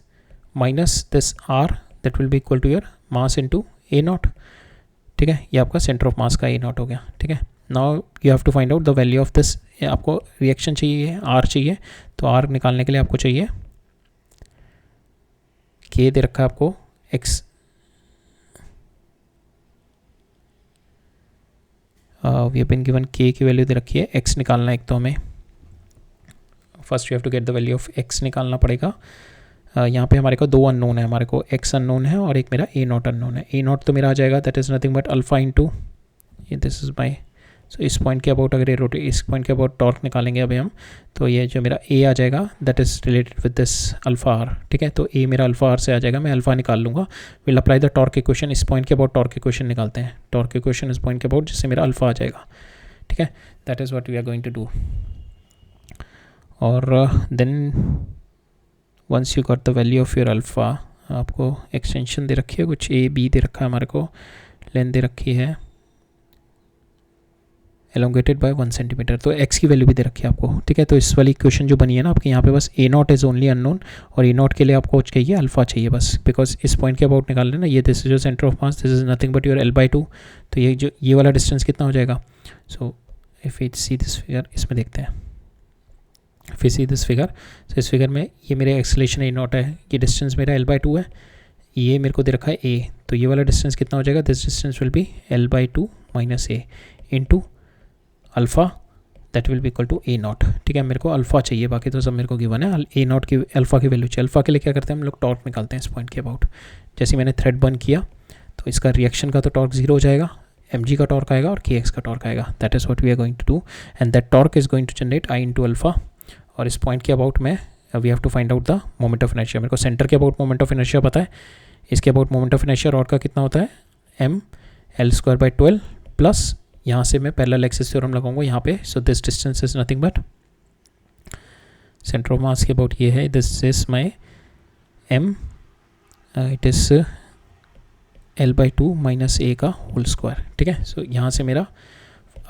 minus this r, that will be equal to your mass into a naught, ठीक है। ये आपका सेंटर ऑफ मास का ए नॉट हो गया, ठीक है। Now you have to find out the value of this, आपको रिएक्शन चाहिए, आर चाहिए, तो आर निकालने के लिए आपको चाहिए के दे रखा है आपको x, we have been given k की वैल्यू दे रखी है, एक्स निकालना है एक, तो हमें first you have to get the value of x निकालना पड़ेगा। यहाँ पे हमारे को दो अननोन है, हमारे को एक्स अननोन है और एक मेरा ए नॉट अननोन है। ए नॉट तो मेरा आ जाएगा, that is nothing but alpha into, ये दिस इज़ माई, सो इस पॉइंट के अबाउट अगर ये रोटेट, इस पॉइंट के अबाउट टॉर्क निकालेंगे अभी हम, तो ये जो मेरा ए आ जाएगा that is related with this alpha r, ठीक है। तो ए मेरा अल्फा आर से आ जाएगा, मैं अल्फा निकाल लूँगा। Will apply the torque equation, इस पॉइंट के अबाउट टॉर्क इक्वेशन निकालते हैं, टॉर्क इक्वेशन इस पॉइंट के अबाउट, जिससे मेरा अल्फा आ जाएगा, ठीक है। That is what we are going to do. और then once you got the value of your alpha, आपको एक्सटेंशन दे रखी है कुछ, ए बी दे रखा है हमारे को, लेंथ दे रखी है एलोंगेटेड बाय 1 सेंटीमीटर, तो एक्स की वैल्यू भी दे रखी है आपको, ठीक है। तो इस वाली इक्वेशन जो बनी है ना आपके, यहाँ पे बस ए नॉट इज़ ओनली अननोन, और ए नॉट के लिए आपको चाहिए अल्फा चाहिए बस, बिकॉज इस पॉइंट के अबाउट निकाल लेना, ये दिस इज जो centre of mass, this is nothing but your L/2, तो ये जो ये वाला डिस्टेंस कितना हो जाएगा। So if you see this figure, इसमें देखते हैं, if you see this figure, so इस फिगर में ये मेरे एक्सेलेरेशन ए नॉट है, ये डिस्टेंस मेरा L/2 है, ये मेरे को दे रखा है ए, तो ये वाला डिस्टेंस कितना हो जाएगा, this distance will be L/2 minus a into alpha, that will be equal to a naught, ठीक है। मेरे को अल्फ़ा चाहिए, बाकी तो सब मेरे को गिवन है, ए नॉट की अल्फ़ा की वैल्यू चाहिए। अल्फ़ा के लिए क्या करते हैं हम लोग, टॉर्क निकालते हैं इस पॉइंट के अबाउट। जैसे मैंने थ्रेड बर्न किया तो इसका रिएक्शन का तो टॉर्क 0 हो जाएगा, mg का टॉर्क आएगा और के एक्स का टॉर्क आएगा, that is what we are going to do, and that torque is going to generate I into alpha. और इस पॉइंट के अबाउट में we have to find out the moment of inertia. मेरे को centre के about moment of inertia पता है, इसके about moment of inertia rod का कितना होता है, m/L² प्लस, यहाँ से मैं पैरेलल एक्सिस थ्योरम लगाऊंगा यहाँ पे, so this distance is nothing but centre of mass के अबाउट ये है, this is my m, it is L/2 minus a का होल स्क्वायर, ठीक है। सो यहाँ से मेरा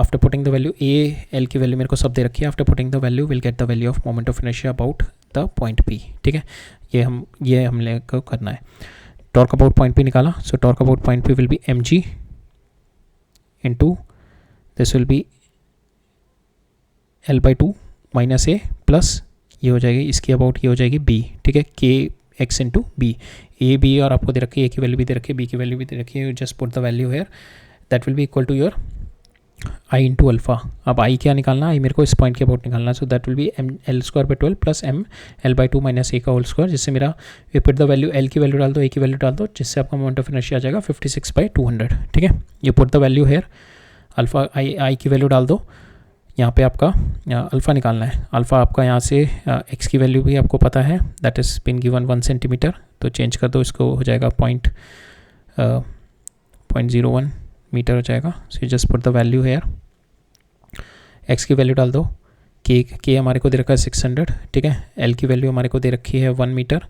after putting the value, a l की वैल्यू मेरे को सब दे रखी है, after putting the value will get the value of moment of inertia about the point p, ठीक है। ये हमने को करना है। टॉर्क अबाउट पॉइंट पी निकाला, सो torque about point P will be mg into this will be L/2 minus A plus, ये हो जाएगी इसकी अबाउट, ये हो जाएगी b, ठीक है, k x into b, a b और आपको दे रखी है, ए की वैल्यू भी दे रखी है, बी की वैल्यू भी दे रखी है, just put the value here, that will be equal to your I into alpha. अब आई क्या निकालना, आई मेरे को इस पॉइंट के अबाउट निकालना, so that will be L/12 plus L/2 minus a का होल स्क्वायर, जिससे मेरा ये पुट द वैल्यू, एल की वैल्यू डाल दो, ए की वैल्यू डाल दो, जिससे आपका मोमेंट ऑफ इनर्शिया आ जाएगा 56/200, ठीक है। ये put the value here, alpha I की वैल्यू डाल दो, यहाँ पे आपका अल्फ़ा निकालना है। अल्फ़ा आपका यहाँ से एक्स की वैल्यू भी आपको पता है, that is been given 1 centimetre, तो चेंज कर दो इसको, हो जाएगा 0.01 मीटर हो जाएगा। So just put the value hair, x की वैल्यू डाल दो, के हमारे को दे रखा है 600, ठीक है। एल की वैल्यू हमारे को दे रखी है 1 मीटर,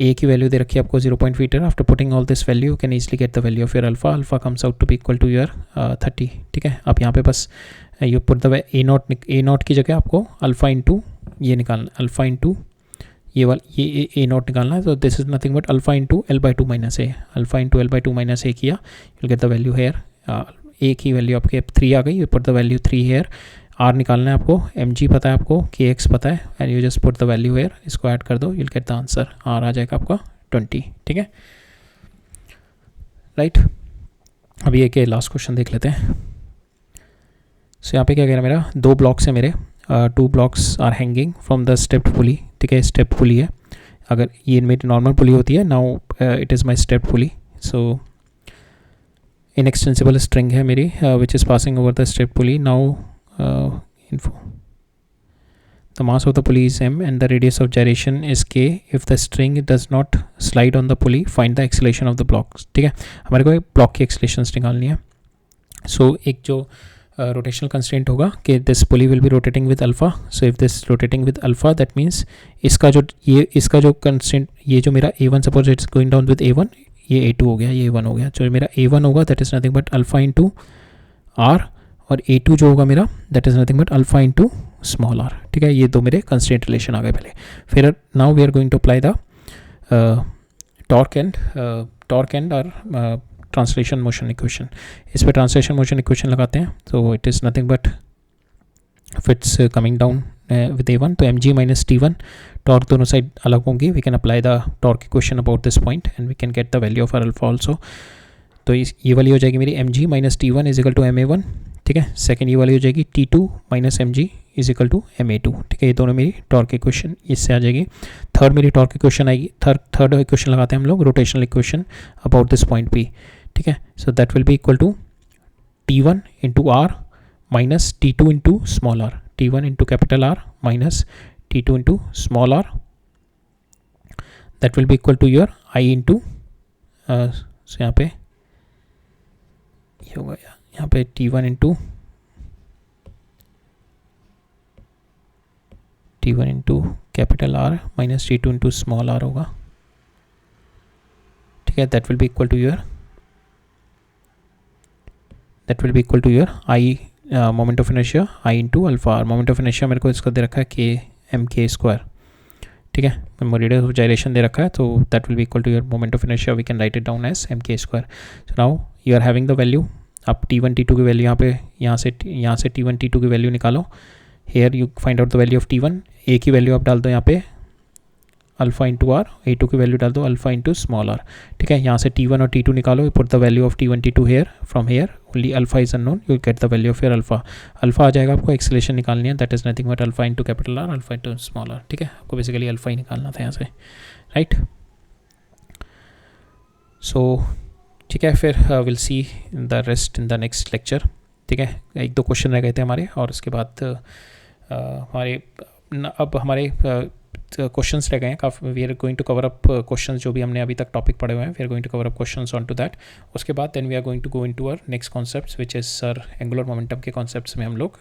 ए की वैल्यू दे रखी है आपको 0.5 metre. After putting all this value you can easily get the value of your alpha, alpha comes out to be equal to your 30, ठीक है। आप यहाँ पे बस you put the a naught की जगह आपको अल्फ़ा इंटू ये निकालना, अल्फ़ा इंटू ये ए नॉट निकालना है, तो this is nothing but alpha into L/2 minus a, alpha into L/2 minus a किया, you get the value here, एक ही वैल्यू आपके 3 आ गई, you put the value 3 here. R निकालना है आपको, mg पता है आपको, kx पता है, and you just put the value here, इसको ऐड कर दो, you'll get the answer, r आ जाएगा आपका 20। ठीक है, राइट। अभी एक लास्ट क्वेश्चन देख लेते हैं। सो यहाँ पे क्या कह रहा है, मेरा 2 ब्लॉक्स है मेरे, 2 blocks are hanging from the stepped pulley. ठीक है, स्टेप पुली है, अगर ये मेरी नॉर्मल पुली होती है, now it is my step pulley. So inextensible string है मेरी which is passing over the step pulley. Now info, the mass of the pulley is m and the radius of gyration is k. if the string does not slide on the pulley, find the acceleration of the blocks। ठीक है, हमारे को block की एक्सलेशंस निकालनी है। सो एक जो rotational constraint होगा कि this pulley will be rotating with alpha. So if this rotating with alpha, that means इसका जो कंस्ट्रेंट, ये जो मेरा a1 suppose it's going down with a1, ये a2 हो गया, ये a1 हो गया। जो मेरा a1 होगा that is nothing but alpha into r, और a2 जो होगा मेरा that is nothing but alpha into small are. ठीक है, ये 2 मेरे कंस्ट्रेंट रिलेशन आ गए पहले। फिर now we are going to apply the torque and और ट्रांसलेशन मोशन इक्वेशन। इस पर ट्रांसलेशन मोशन इक्वेशन लगाते हैं, तो it is nothing but fits coming down with a1, तो mg माइनस t1, टॉर्क दोनों साइड अलग होंगी, we can apply the torque equation about this point and we can get the value of alpha also. तो ये वाली हो जाएगी मेरी mg minus t1 is equal to ma1। ठीक है, सेकेंड ये वाली हो जाएगी t2 minus mg is equal to ma2। ठीक है, ये दोनों मेरी टॉर्क इक्वेशन इससे आ जाएगी। थर्ड मेरी टॉर्क इक्वेशन आएगी, थर्ड इक्वेशन लगाते हैं हम लोग, rotational equation about this point p। ठीक है, so that will be equal to t1 into r minus t2 into small r, t1 into capital R minus t2 into small r, that will be equal to your i into, so यहाँ पे ये होगा, यहाँ पे t1 into capital R minus t2 into small r होगा। ठीक है, that will be equal to your i moment of inertia i into alpha r. Moment of inertia मेरे को इसका दे रखा है k mk स्क्वायर। ठीक है, रेडियस ऑफ जायरेशन दे रखा है, तो that will be equal to your moment of inertia, we can write it down as mk square. So now you are having the value, आप t1 t2 की value यहाँ से t1 t2 की value निकालो। Here you find out the value of t1, a की value आप डाल दो यहाँ पे अल्फा इंटू आर, a2 की वैल्यू डाल दो अल्फा इंटू स्मॉल आर। ठीक है, यहाँ से t1 और t2 निकालो, put the value of t1 t2 here, from here only alpha is unknown, you get the value of your alpha. Alpha आ जाएगा, आपको एक्सेलेरेशन निकालनी है, that is nothing but alpha into capital R, alpha into small are. ठीक है, आपको basically alpha ही निकालना था यहाँ से, राइट। सो ठीक है, फिर will see the rest in the next lecture. ठीक है, 1-2 क्वेश्चन रह गए थे हमारे, और उसके बाद हमारे क्वेश्चंस रह गए हैं काफ़ी। We are going to cover up questions जो भी हमने अभी तक टॉपिक पढ़े हुए हैं, we are going to cover up questions on to that. उसके बाद then we are going to go into our next concepts which is sir angular momentum के कॉन्सेप्ट्स में हम लोग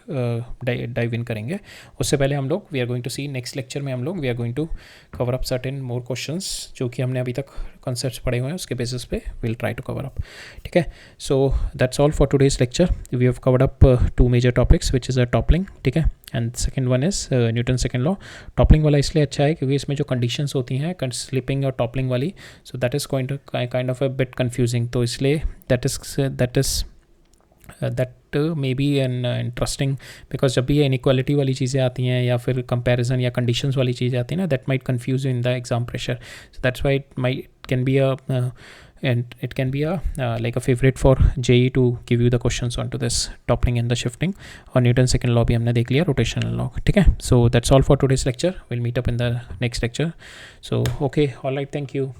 डाइव इन करेंगे। उससे पहले हम लोग we are going to see next lecture में हम लोग we are going to cover up certain more questions जो कि हमने अभी तक कॉन्सेप्ट्स पढ़े हुए हैं, उसके बेसिस पे will try to cover up. ठीक है, so that's all for today's lecture. We have covered up 2 major topics which is a toppling, ठीक है, and second one is Newton second law. Toppling वाला इसलिए अच्छा है क्योंकि इसमें जो कंडीशंस होती हैं स्लिपिंग और टॉपलिंग वाली, सो that is kind of a bit confusing, तो इसलिए that may be an interesting, because जब भी ये इनइक्वालिटी वाली चीज़ें आती हैं या फिर कंपैरिजन या कंडीशंस वाली चीज़ें आती हैं ना, that might confuse in the exam pressure, so that's why it can be a and it can be like a favorite for JEE to give you the questions onto this toppling and the shifting, और Newton second law भी हमने देख लिया, rotational law. ठीक है, so that's all for today's lecture, we'll meet up in the next lecture, so okay, all right, thank you।